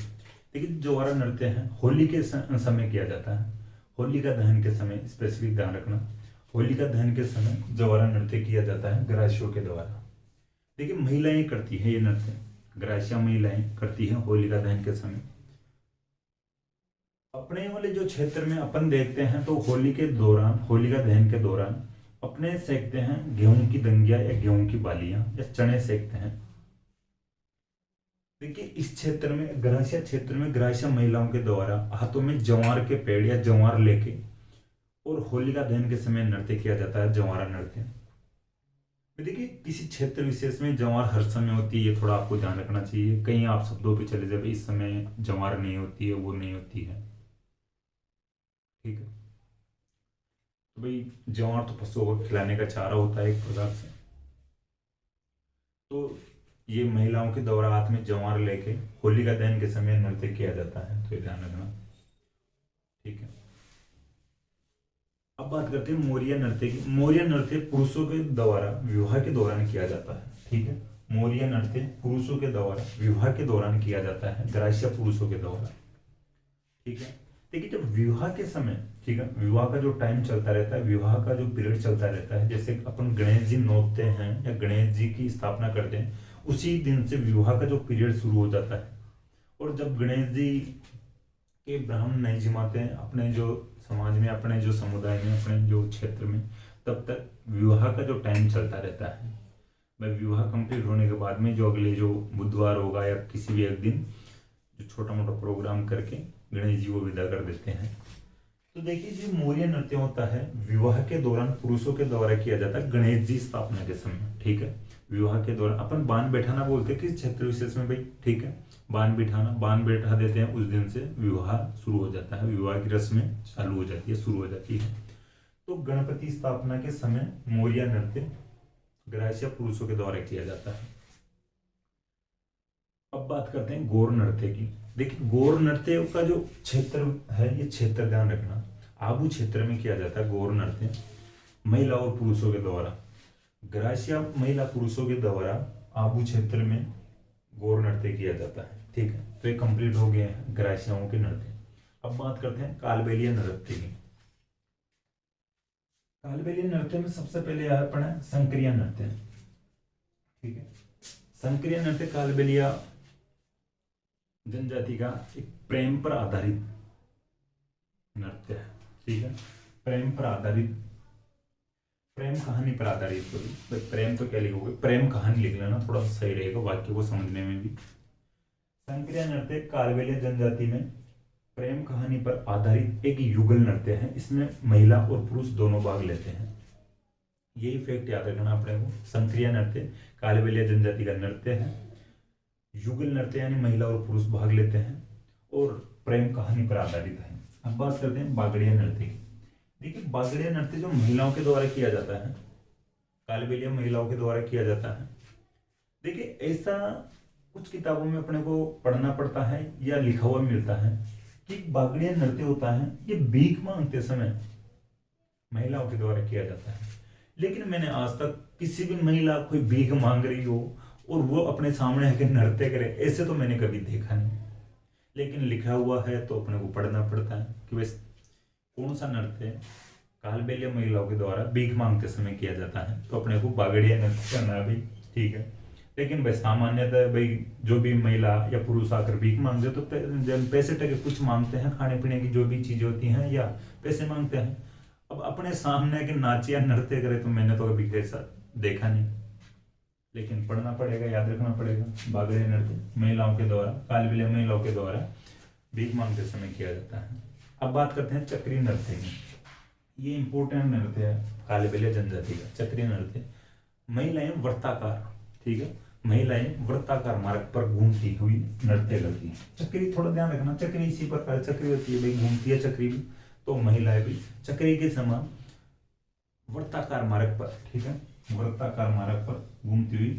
देखिए जवारा नृत्य है होली के समय किया जाता है। होली का दहन के समय स्पेसिफिक ध्यान रखना, होली का दहन के समय जवारा नृत्य किया जाता है ग्रासियों के द्वारा। देखिए महिलाएं करती है ये नृत्य, ग्रासिया महिलाएं करती है होली का दहन के समय। अपने वाले जो क्षेत्र में अपन देखते हैं तो होली के दौरान, होली का दहन के दौरान अपने सेकते हैं गेहूं की दंगिया या गेहूं की बालियां या चने सेकते हैं। देखिए इस क्षेत्र में, ग्रासिया क्षेत्र में ग्रासिया महिलाओं के द्वारा हाथों में जवार के पेड़ या जवार लेके और होलिका दहन के समय नृत्य किया जाता है, जवारा नृत्य। देखिए किसी क्षेत्र विशेष में जवार हर समय होती है, ये थोड़ा आपको ध्यान रखना चाहिए। कहीं आप शब्दों पे चले जाए इस समय जवार नहीं होती है, वो नहीं होती है, ठीक है। तो भाई जवार तो पशुओं को खिलाने का चारा होता है एक प्रकार से। तो ये महिलाओं के द्वारा हाथ में जवार लेके होलिका दहन के समय नृत्य किया जाता है, तो ये ध्यान रखना। ठीक है, अब बात करते हैं मौर्य नृत्य की। मौर्य नृत्य पुरुषों के द्वारा विवाह के दौरान किया जाता है। ठीक है, मौर्य नृत्य पुरुषों के द्वारा विवाह के दौरान किया जाता है, ग्राह्य पुरुषों के द्वारा। ठीक है, देखिए जब विवाह के समय, ठीक है, विवाह का जो टाइम चलता रहता है, विवाह का जो पीरियड चलता रहता है, जैसे अपन गणेश जी नोचते हैं या गणेश जी की स्थापना करते हैं, उसी दिन से विवाह का जो पीरियड शुरू हो जाता है। और जब गणेश जी के ब्राह्मण नहीं जिमाते हैं अपने जो समाज में, अपने जो समुदाय में, अपने जो क्षेत्र में, तब तक विवाह का जो टाइम चलता रहता है। भाई विवाह कंप्लीट होने के बाद में जो अगले जो बुधवार होगा या किसी भी एक दिन जो छोटा मोटा प्रोग्राम करके गणेश जी को विदा कर देते हैं। तो देखिए जो मौर्य नृत्य होता है विवाह के दौरान पुरुषों के द्वारा किया जाता है, गणेश जी स्थापना के समय। ठीक है, विवाह के दौरान अपन बाण बैठाना बोलते हैं किस क्षेत्र विशेष में भाई। ठीक है, बाण बिठाना, बाण बैठा देते हैं, उस दिन से विवाह शुरू हो जाता है, विवाह की रस्में चालू हो जाती है, शुरू हो जाती है। तो गणपति स्थापना के समय मौर्य नृत्य ग्राह्य पुरुषों के द्वारा किया जाता है। अब बात करते हैं गौर नृत्य की। देखिए गौर नृत्य का जो क्षेत्र है, ये क्षेत्र ध्यान रखना, आबू क्षेत्र में किया जाता है गौर नृत्य, महिला और पुरुषों के द्वारा। ग्राह्य महिला पुरुषों के द्वारा आबू क्षेत्र में गौर नृत्य किया जाता है। ठीक है, तो ये कंप्लीट हो गए हैं ग्राह्यों के नृत्य। अब बात करते हैं कालबेलिया नृत्य की। कालबेलिया नृत्य में सबसे पहले आया अपना संक्रिया नृत्य। ठीक है, संक्रिया नृत्य कालबेलिया जनजाति का एक प्रेम पर आधारित नृत्य है। ठीक है, प्रेम पर आधारित, प्रेम कहानी पर आधारित होगी। प्रेम तो क्या लिखोगे, प्रेम कहानी लिख लेना, थोड़ा सही रहेगा वाक्य को समझने में भी। संक्रिया नृत्य कालबेलिया जनजाति में प्रेम कहानी पर आधारित एक युगल नृत्य है। इसमें महिला और पुरुष दोनों भाग लेते हैं। यही फैक्ट याद रखना अपने को। संक्रिया नृत्य कालबेलिया जनजाति का नृत्य है, युगल नृत्य यानी महिला और पुरुष भाग लेते हैं और प्रेम कहानी पर आधारित है। अब बात करते हैं बागड़िया नृत्य की। देखिए बागड़िया नृत्य जो महिलाओं के द्वारा किया जाता है, कालबेलिया महिलाओं के द्वारा किया जाता है। देखिए ऐसा कुछ किताबों में अपने को पढ़ना पड़ता है या लिखा हुआ मिलता है कि बागड़िया नृत्य होता है ये भीख मांगते समय महिलाओं के द्वारा किया जाता है। लेकिन मैंने आज तक किसी भी महिला कोई भीख मांग रही हो और वो अपने सामने आकर नृत्य करे, ऐसे तो मैंने कभी देखा नहीं। लेकिन लिखा हुआ है तो अपने को पढ़ना पड़ता है कि वैसे कौन सा नृत्य कालबेलिया महिलाओं के द्वारा भीख मांगते समय किया जाता है, तो अपने को बागड़िया नृत्य करना भी ठीक है। लेकिन भाई सामान्यतः भाई जो भी महिला या पुरुष आकर भीख मांगते तो जब पैसे टके कुछ मांगते हैं, खाने पीने की जो भी चीजें होती हैं या पैसे मांगते हैं। अब अपने सामने के नाचे या नृत्य करे तो मैंने तो कभी ऐसा देखा नहीं। लेकिन पढ़ना पड़ेगा, याद रखना पड़ेगा। बागड़िया नृत्य महिलाओं के द्वारा, कालबेलिया महिलाओं के द्वारा भीख मांगते समय किया जाता है। अब बात करते हैं चक्री नृत्य की। ये इंपॉर्टेंट नृत्य है कालबेलिया जनजाति का। चक्री नृत्य महिलाएं वृत्ताकार, ठीक है, महिलाएं वृत्ताकार मार्ग पर घूमती हुई नृत्य करती है। चक्री थोड़ा ध्यान रखना, चक्री इसी प्रकार चक्री होती है भाई, घूमती है चक्री भी, तो महिलाएं भी चक्री के समान वृत्ताकार मार्ग पर, ठीक है, वृत्ताकार मार्ग पर घूमती हुई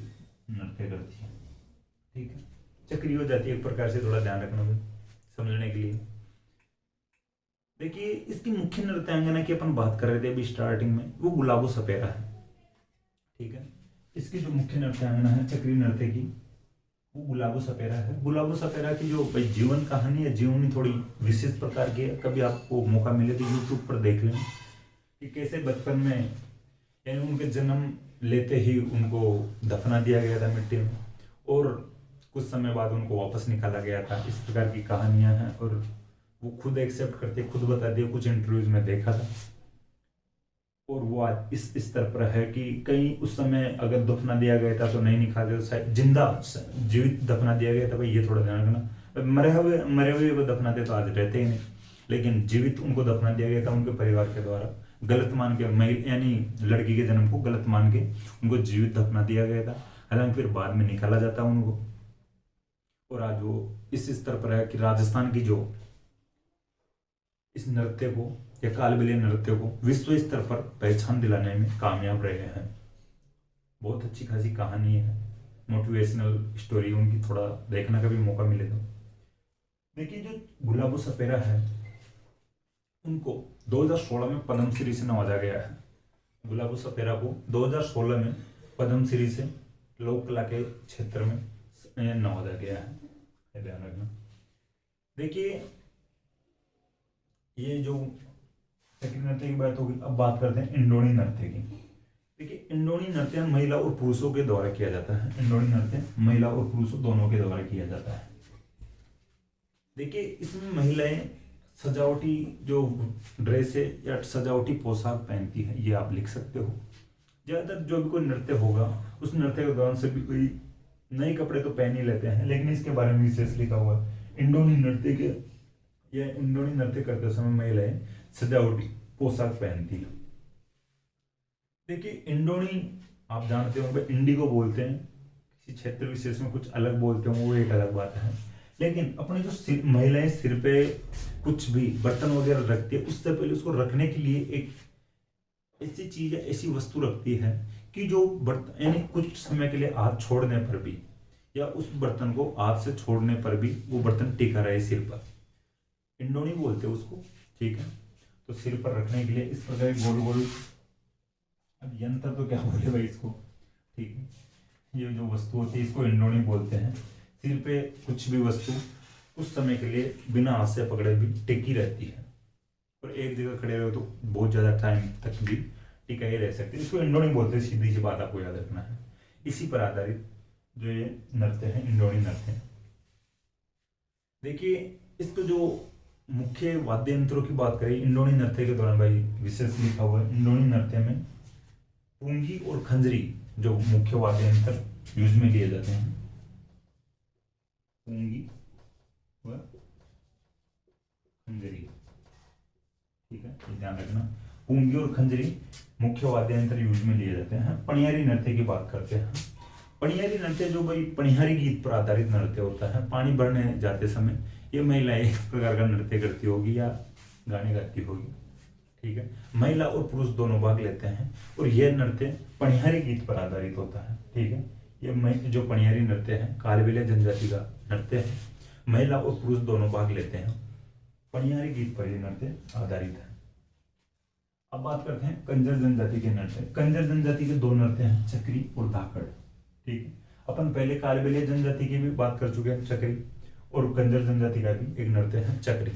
नृत्य करती है। ठीक है, चक्री हो जाती है एक प्रकार से, थोड़ा ध्यान रखना भाई समझने के लिए। देखिए इसकी मुख्य नृत्यांगना की अपन बात कर रहे थे अभी स्टार्टिंग में, वो गुलाबो सपेरा है। ठीक है, इसकी जो मुख्य नृत्यांगना है चक्री नृत्य की वो गुलाबो सपेरा है। गुलाबो सपेरा की जो भाई जीवन कहानी है, जीवनी थोड़ी विशेष प्रकार की है। कभी आपको मौका मिले तो यूट्यूब पर देख लें कि कैसे बचपन में यानी उनके जन्म लेते ही उनको दफना दिया गया था मिट्टी में और कुछ समय बाद उनको वापस निकाला गया था। इस प्रकार की कहानियां हैं और वो खुद एक्सेप्ट करते, खुद बताते हैं, कुछ इंटरव्यूज में देखा था। और वो आज इस स्तर पर है कि कहीं उस समय अगर दफना दिया गया था तो नहीं निकाले, तो जिंदा जीवित दफना दिया गया था भाई, ये थोड़ा ध्यान रखना। मरे हुए को दफनाते तो आज रहते ही नहीं, लेकिन जीवित उनको दफना दिया गया था उनके परिवार के द्वारा। गलत मान के यानी लड़की के जन्म को गलत मान के उनको जीवित दफना दिया गया था। हालांकि फिर बाद में निकाला जाता उनको। और आज वो इस स्तर पर है कि राजस्थान की जो इस नृत्य को या कालबेलिया नृत्य को विश्व स्तर पर पहचान दिलाने में कामयाब रहे हैं। बहुत अच्छी खासी कहानी है। मोटिवेशनल स्टोरी उनकी थोड़ा देखने का भी मौका मिले तो। देखिए जो गुलाबो सपेरा है उनको 2016 में पद्मश्री से नवाजा गया है। गुलाबो सपेरा को 2016 में पद्मश्री से लोक कला के क्षेत्र में नवाजा गया है, ये ध्यान रखना। देखिए ये जो चक्री नृत्य की बात होगी, अब बात करते हैं इंडोनी नृत्य की। देखिए इंडोनी नृत्य महिला और पुरुषों के द्वारा किया जाता है। इंडोनी नृत्य महिला और पुरुषों दोनों के द्वारा किया जाता है। देखिए इसमें महिलाएं सजावटी जो ड्रेस है या सजावटी पोशाक पहनती है, ये आप लिख सकते हो। ज्यादातर जो भी कोई नृत्य होगा उस नृत्य के दौरान सभी कोई नए कपड़े तो पहन ही लेते हैं, लेकिन इसके बारे में विशेष लिखा हुआ है इंडोनी नृत्य के, या इंडोनी नृत्य करते समय महिलाएं सजावटी पोशाक पहनती है। देखिए इंडोनी आप जानते होंगे, इंडिगो बोलते हैं, किसी क्षेत्र विशेष में कुछ अलग बोलते होंगे, वो एक अलग बात है। लेकिन अपने जो महिलाएं सिर पे कुछ भी बर्तन वगैरह रखती है, उससे पहले उसको रखने के लिए एक ऐसी चीज है, ऐसी वस्तु रखती है कि जो बर्तन यानी कुछ समय के लिए हाथ छोड़ने पर भी या उस बर्तन को हाथ से छोड़ने पर भी वो बर्तन टिका रहे सिर पर, इंडोनी बोलते हैं उसको, ठीक है। तो सिर पर रखने के लिए इस प्रकार गोल गोल, अब यंत्र तो क्या बोले भाई इसको, ठीक है, ये जो वस्तु होती है इसको इंडोनी बोलते हैं। सिर पे कुछ भी वस्तु उस समय के लिए बिना हाथ से पकड़े भी टिकी रहती है, और एक जगह खड़े रहो तो बहुत ज्यादा टाइम तक भी टिका ही रह सकती है, इसको इंडोनी बोलते हैं। सीधी सी बात आपको याद रखना है। इसी पर आधारित जो ये नृत्य है इंडोनी नृत्य। देखिए इसको जो मुख्य वाद्य यंत्रों की बात करें इंडोनी नृत्य के दौरान, भाई विशेष लिखा हुआ है इंडोनी नृत्य में पुंगी और खंजरी जो मुख्य वाद्य यंत्र यूज में लिए जाते हैं। पुंगी व खंजरी, ठीक है, ये ध्यान रखना। पुंगी और खंजरी मुख्य वाद्य यंत्र यूज में लिए जाते हैं। पनियारी नृत्य की बात करते हैं। पनियारी नृत्य जो भाई पनिहारी गीत पर आधारित नृत्य होता है। पानी भरने जाते समय ये महिलाएं इस प्रकार का नृत्य करती होगी या गाने गाती होगी, ठीक है। महिला और पुरुष दोनों भाग लेते हैं और यह नृत्य पनिहारी गीत पर आधारित होता है, ठीक है। ये जो पनिहारी नृत्य है कालबेलिया जनजाति का नृत्य है। महिला और पुरुष दोनों भाग लेते हैं। पनिहारी गीत पर यह नृत्य आधारित है। अब बात करते हैं कंजर जनजाति के नृत्य। कंजर जनजाति के दो नृत्य हैं, चक्री और धाकड़, ठीक है। अपन पहले कालबेलिया जनजाति की भी बात कर चुके हैं, चक्री, और कंजर जनजाति का भी एक नृत्य है चक्री।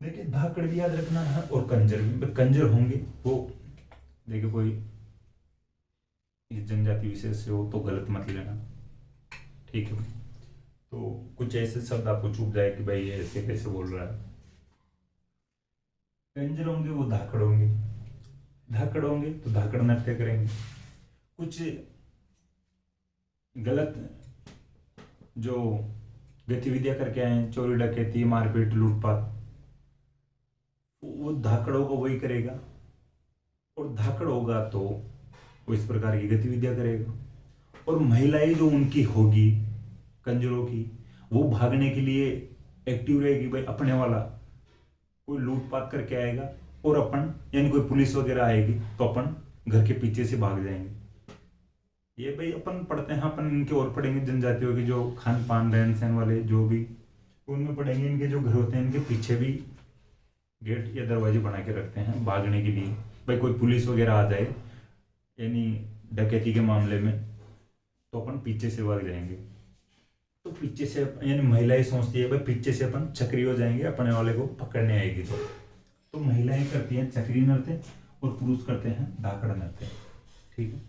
देखिए धाकड़ भी याद रखना है और कंजर भी। कंजर होंगे वो देखिए कोई इस जनजाति विशेष से हो तो गलत मत लेना, ठीक है। तो कुछ ऐसे शब्द आपको चूक जाए कि भाई ये ऐसे कैसे बोल रहा है। कंजर होंगे वो धाकड़ होंगे, धाकड़ होंगे तो धाकड़ नृत्य करेंगे। कुछ गलत जो गतिविधियां करके आए, चोरी डकैती मारपीट लूटपाट, वो धाकड़ होगा वही करेगा, और धाकड़ होगा तो वो इस प्रकार की गतिविधियां करेगा। और महिलाएं जो उनकी होगी कंजरों की, वो भागने के लिए एक्टिव रहेगी। भाई अपने वाला कोई लूटपाट करके आएगा और अपन यानी कोई पुलिस वगैरह आएगी तो अपन घर के पीछे से भाग जाएंगे। ये भाई अपन पढ़ते हैं, अपन इनके और पढ़ेंगे जनजातियों की जो खान पान रहन सहन वाले जो भी, उनमें पढ़ेंगे इनके जो घर होते हैं इनके पीछे भी गेट या दरवाजे बना के रखते हैं भागने के लिए। भाई कोई पुलिस वगैरह आ जाए यानी डकैती के मामले में तो अपन पीछे से भाग जाएंगे। तो पीछे से यानी महिलाएं सोचती है भाई पीछे से अपन चक्री हो जाएंगे, अपने वाले को पकड़ने आएगी। तो महिलाएं करती हैं चक्री नृत्य और पुरुष करते हैं धाकड़ नृत्य, ठीक है,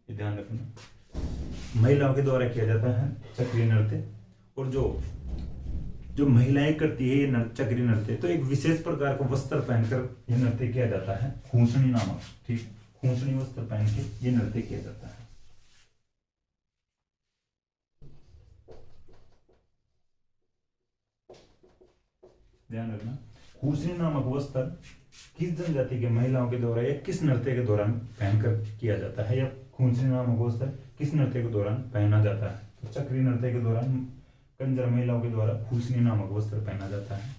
ये ध्यान रखना। महिलाओं के द्वारा किया जाता है चक्री नृत्य, और जो महिलाएं करती है ये चक्री नृत्य तो एक विशेष प्रकार का वस्त्र पहनकर यह नृत्य किया जाता है, खूसनी नामक, ठीक, खूसनी वस्त्र पहन के ये नृत्य किया जाता है। ध्यान रखना, खूसनी नामक वस्त्र किस जनजाति के महिलाओं के द्वारा या किस नृत्य के दौरान पहनकर किया जाता है, या खूसनी नामक वस्त्र किस नृत्य के दौरान पहना जाता है। तो चक्री नृत्य के दौरान कंजर महिलाओं के द्वारा खूसनी नामक वस्त्र पहना जाता है।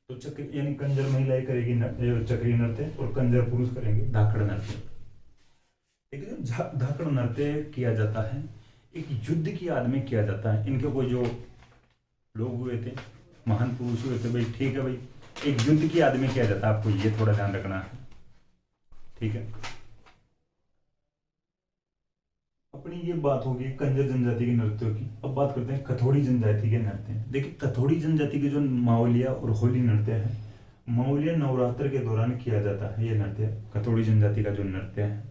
तो चक्री यानी कंजर महिलाएं करेगी चक्री नृत्य और कंजर पुरुष करेंगे धाकड़ नृत्य। देखिए जो धाकड़ नृत्य किया जाता है एक युद्ध की याद में किया जाता है। इनके कोई जो लोग हुए थे, महान पुरुष हुए थे भाई, ठीक है भाई, एक युद्ध की याद में किया जाता है, आपको ये थोड़ा ध्यान रखना है, ठीक है। अपनी ये बात होगी कंजर जनजाति के नृत्यों की। अब बात करते हैं कथोड़ी जनजाति के नृत्य। देखिए कथोड़ी जनजाति के जो मावलिया और होली नृत्य है, मावलिया नवरात्र के दौरान किया जाता है। ये नृत्य कथोड़ी जनजाति का जो नृत्य है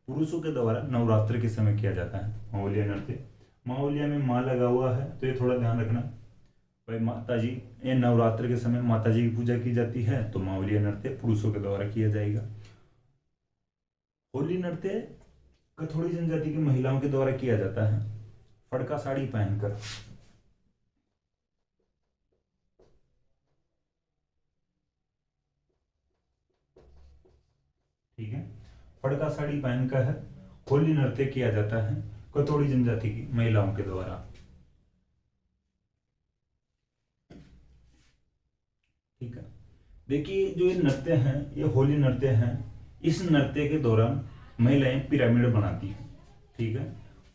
पुरुषों के द्वारा नवरात्र के समय किया जाता है। मावलिया नृत्य, मावलिया में माँ लगा हुआ है तो ये थोड़ा ध्यान रखना भाई। माता जी, ये नवरात्र के समय माता जी की पूजा की जाती है तो मावलिया नृत्य पुरुषों के द्वारा किया जाएगा। होली नृत्य कथोड़ी जनजाति की महिलाओं के द्वारा किया जाता है फड़का साड़ी पहनकर। ठीक है, फड़का साड़ी पहनकर है होली नृत्य किया जाता है कथोड़ी जनजाति की महिलाओं के द्वारा। ठीक है, देखिए जो ये नृत्य हैं ये होली नृत्य हैं। इस नृत्य के दौरान महिलाएं पिरामिड बनाती हैं। ठीक है,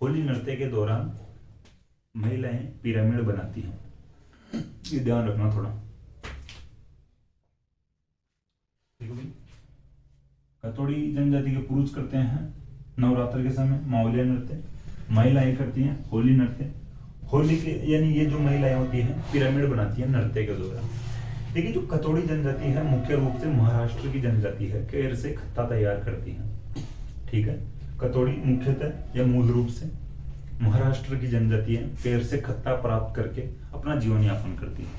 होली नृत्य के दौरान महिलाएं पिरामिड बनाती हैं, ये ध्यान रखना थोड़ा। ठीक है भाई, कथोड़ी जनजाति के पुरुष करते हैं नवरात्र के समय मावलिया नृत्य, महिलाएं करती हैं होली नृत्य। होली के यानी ये जो महिलाएं होती हैं पिरामिड बनाती हैं नृत्य के दौरान। देखिए जो कथोड़ी जनजाति है मुख्य रूप से महाराष्ट्र की जनजाति है, केर से खत्ता तैयार करती है। ठीक है, कथोड़ी मुख्यतः या मूल रूप से महाराष्ट्र की जनजाति है, केर से खत्ता प्राप्त करके अपना जीवन यापन करती है।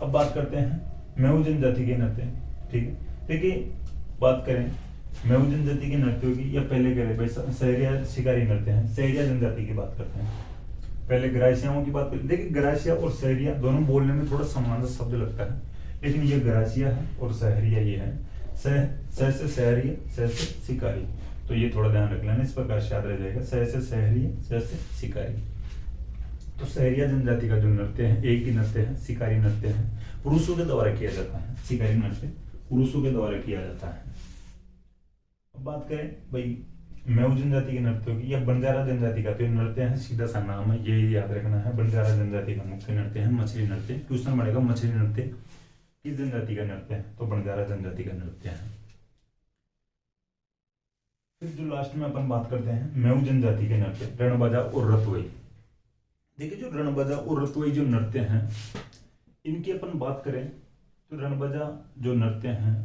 अब बात करते हैं मेऊ जनजाति के नृत्य। ठीक है, देखिए बात करें मेऊ जनजाति के नृत्यों की या पहले करें भाई सहरिया शिकारी नृत्य है, सहरिया जनजाति की बात करते हैं। पहले गरासियाओं की बात करें। देखिए गरासिया और सहरिया दोनों बोलने में थोड़ा समान सा शब्द लगता है, लेकिन ये गरासिया है और सहरिया ये है। सह से सहरिया, सह से शिकारी, तो ये थोड़ा ध्यान रख लेना, इस प्रकार से याद रह जाएगा। सह से सहरिया, सह से शिकारी। तो सहरिया जनजाति का जो नृत्य है एक ही नृत्य है, शिकारी नृत्य है, पुरुषों के द्वारा किया जाता है। शिकारी नृत्य पुरुषों के द्वारा किया जाता है। अब बात करें भाई मेऊ जनजाति के नृत्यों की या बंजारा जनजाति का, तो ये नृत्य है सीधा सा नाम है, ये याद रखना है। बंजारा जनजाति का मुख्य नृत्य है मछली नृत्य। क्वेश्चन बनेगा मछली नृत्य किस जनजाति का नृत्य है, तो बंजारा जनजाति का नृत्य है। फिर जो लास्ट में अपन बात करते हैं मेऊ जनजाति के नृत्य रणबाजा और रतवई। देखिए जो रणबाजा और रतवई जो नृत्य हैं इनकी अपन बात करें तो रणबाजा जो नृत्य है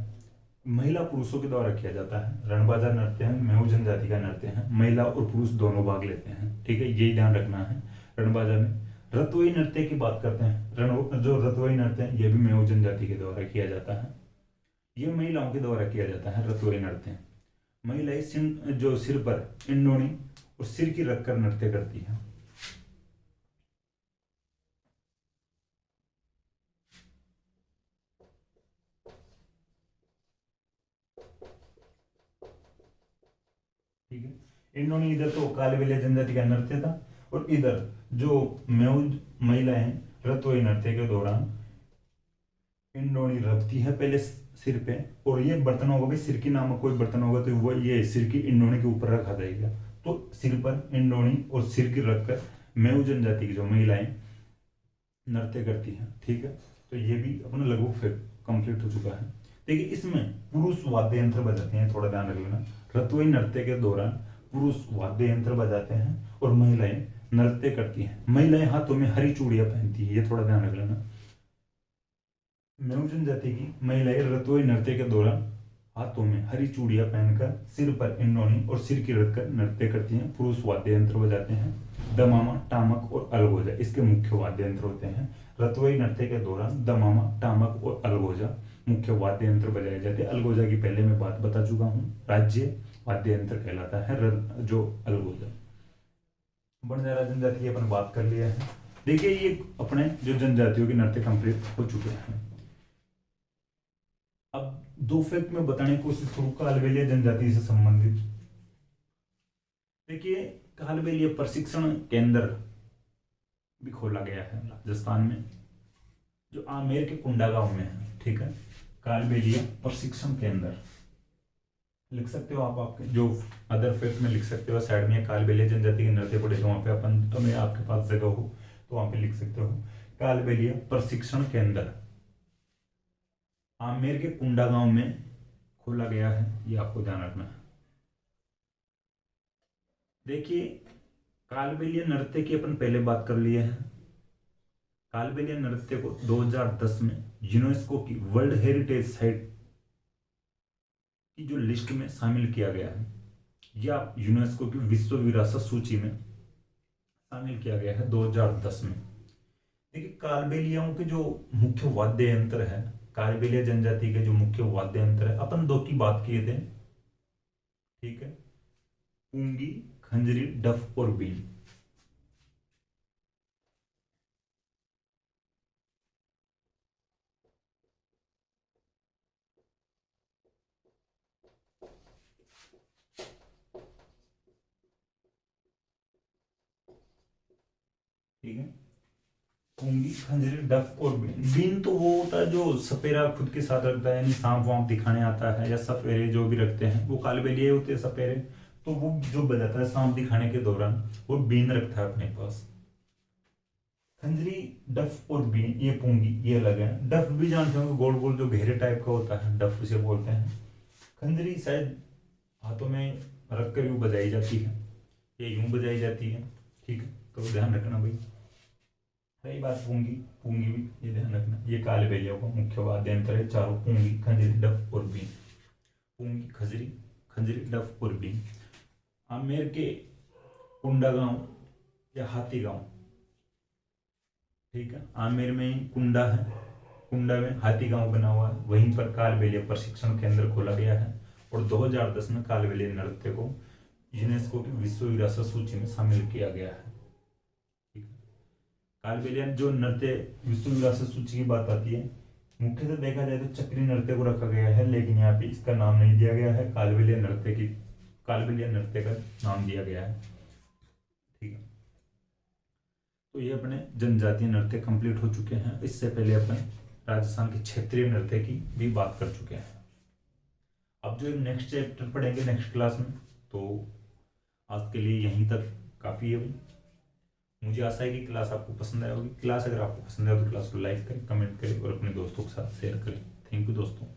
महिला पुरुषों के द्वारा किया जाता है। रणबाजा नृत्य है मेऊ जनजाति का नृत्य है, महिला और पुरुष दोनों भाग लेते हैं। ठीक है, यही ध्यान रखना है रणबाजा में। रतवई नृत्य की बात करते हैं, जो रतवई नृत्य है ये भी मेऊ जनजाति के द्वारा किया जाता है। ये महिलाओं के द्वारा किया जाता है रतवई नृत्य। महिलाएं जो सिर पर इंडोनी और सिर की रखकर नृत्य करती है। ठीक है, इंडोनी इधर तो कालबेलिया जनजाति का नृत्य था और इधर जो मेऊ महिलाएं रतवई नृत्य के दौरान इंडोनी रखती है पहले सिर पे, और ये बर्तन होगा भाई सिर की नामक कोई बर्तन होगा तो वो ये सिर की इंडोनी के ऊपर रखा जाएगा। तो सिर पर इंडोनी और सिर की रखकर मेऊ जनजाति की जो महिलाएं नृत्य करती हैं। ठीक है, तो ये भी अपना लगभग फिर कंप्लीट हो चुका है। देखिए इसमें पुरुष वाद्य यंत्र बजाते हैं, थोड़ा ध्यान रख लेना। रतवई नृत्य के दौरान पुरुष वाद्य यंत्र बजाते हैं और महिलाएं नृत्य करती हैं। महिलाएं हाथों में हरी चूड़ियां पहनती है, ये थोड़ा ध्यान रख लेना। मेऊ जनजाति की महिलाएं रतवई नृत्य के दौरान हाथों में हरी चूड़ियां पहनकर सिर पर इंडोनी और सिर की रखकर नृत्य करती हैं। पुरुष वाद्य यंत्र बजाते हैं, दमामा, टामक और अलगोजा इसके मुख्य वाद्य यंत्र होते हैं। रतवई नृत्य के दौरान दमामा, टामक और अलगोजा मुख्य वाद्य यंत्र बजाए जाते हैं। अलगोजा की पहले मैं बात बता चुका हूँ, राज्य वाद्य यंत्र कहलाता है जो अलगोजा। बंजारा जनजाति की अपन बात कर लिया है। देखिए ये अपने जो जनजातियों के नृत्य कंप्लीट हो चुके हैं। अब दो फैक्ट में बताने की कोशिश करूँ कालबेलिया जनजाति से संबंधित। देखिए कालबेलिया प्रशिक्षण केंद्र भी खोला गया है राजस्थान में, जो आमेर के कुंडा गांव में है। ठीक है, कालबेलिया प्रशिक्षण केंद्र लिख सकते हो आप, आपके जो अदर फैक्ट में लिख सकते हो साइड में, कालबेलिया जनजाति के नृत्य पड़े तो वहाँ पे अपन, तो मैं आपके पास जगह हो तो वहाँ पे लिख सकते हो कालबेलिया प्रशिक्षण केंद्र आमेर के कुंडा गांव में खोला गया है, ये आपको ध्यान रखना है। देखिए कालबेलिया नृत्य की अपन पहले बात कर लिए हैं। कालबेलिया नृत्य को 2010 में यूनेस्को की वर्ल्ड हेरिटेज साइट की जो लिस्ट में शामिल किया गया है, या यूनेस्को की विश्व विरासत सूची में शामिल किया गया है 2010 में। देखिए कालबेलियाओं के जो मुख्य वाद्य यंत्र है, कालबेलिया जनजाति के जो मुख्य वाद्य यंत्र है, अपन दो की बात किए थे, ठीक है, पूंगी, खंजरी, डफ और बीन। ठीक है, पूंगी, खंजरी, डफ और बीन। बीन तो वो होता है जो सपेरा खुद के साथ रखता है, यानी सांप वाप दिखाने आता है, या सपेरे जो भी रखते हैं वो कालबेलिया होते हैं सपेरे, तो वो जो बजाता है सांप दिखाने के दौरान वो बीन रखता है अपने पास। खंजरी, डफ और बीन ये पूंगी ये अलग है। डफ भी जानते होंगे, गोल गोल जो घेरे टाइप का होता है, डफ उसे बोलते हैं। खंजरी शायद हाथों में रख कर यूं बजाई जाती है, ये यूं बजाई जाती है, ठीक है, तो ध्यान रखना भाई। रही बात पूंगी, पूंगी भी ये ध्यान रखना, ये कालबेलिया का मुख्य वाद्य यंत्र है चारों, पूंगी, खंजरी, डफ और बीन। पूंगी, खंजरी, खंजरी, डफ और बीन। आमेर के कुंडा गांव या हाथी गांव, ठीक है, आमेर में कुंडा है, कुंडा में हाथी गांव बना हुआ है, वहीं पर कालबेलिया प्रशिक्षण केंद्र खोला गया है, और 2010 में कालबेलिया नृत्य को यूनेस्को की विश्व विरासत सूची में शामिल किया गया है। कालबेलिया जो नृत्य विश्व विरासत सूची की बात आती है, मुख्यतः देखा जाए तो चक्री नृत्य को रखा गया है, लेकिन यहाँ पे इसका नाम नहीं दिया गया है, कालबेलिया नृत्य का नाम दिया गया है, ठीक है। तो ये अपने जनजातीय नृत्य कंप्लीट हो चुके हैं। इससे पहले अपन राजस्थान के क्षेत्रीय नृत्य की भी बात कर चुके हैं। अब जो नेक्स्ट चैप्टर पढ़ेंगे नेक्स्ट क्लास में, तो आज के लिए यहीं तक काफ़ी है भाई। मुझे आशा है कि क्लास आपको पसंद आएगी। क्लास अगर आपको पसंद आए तो क्लास को लाइक करें, कमेंट करें और अपने दोस्तों के साथ शेयर करें। थैंक यू दोस्तों।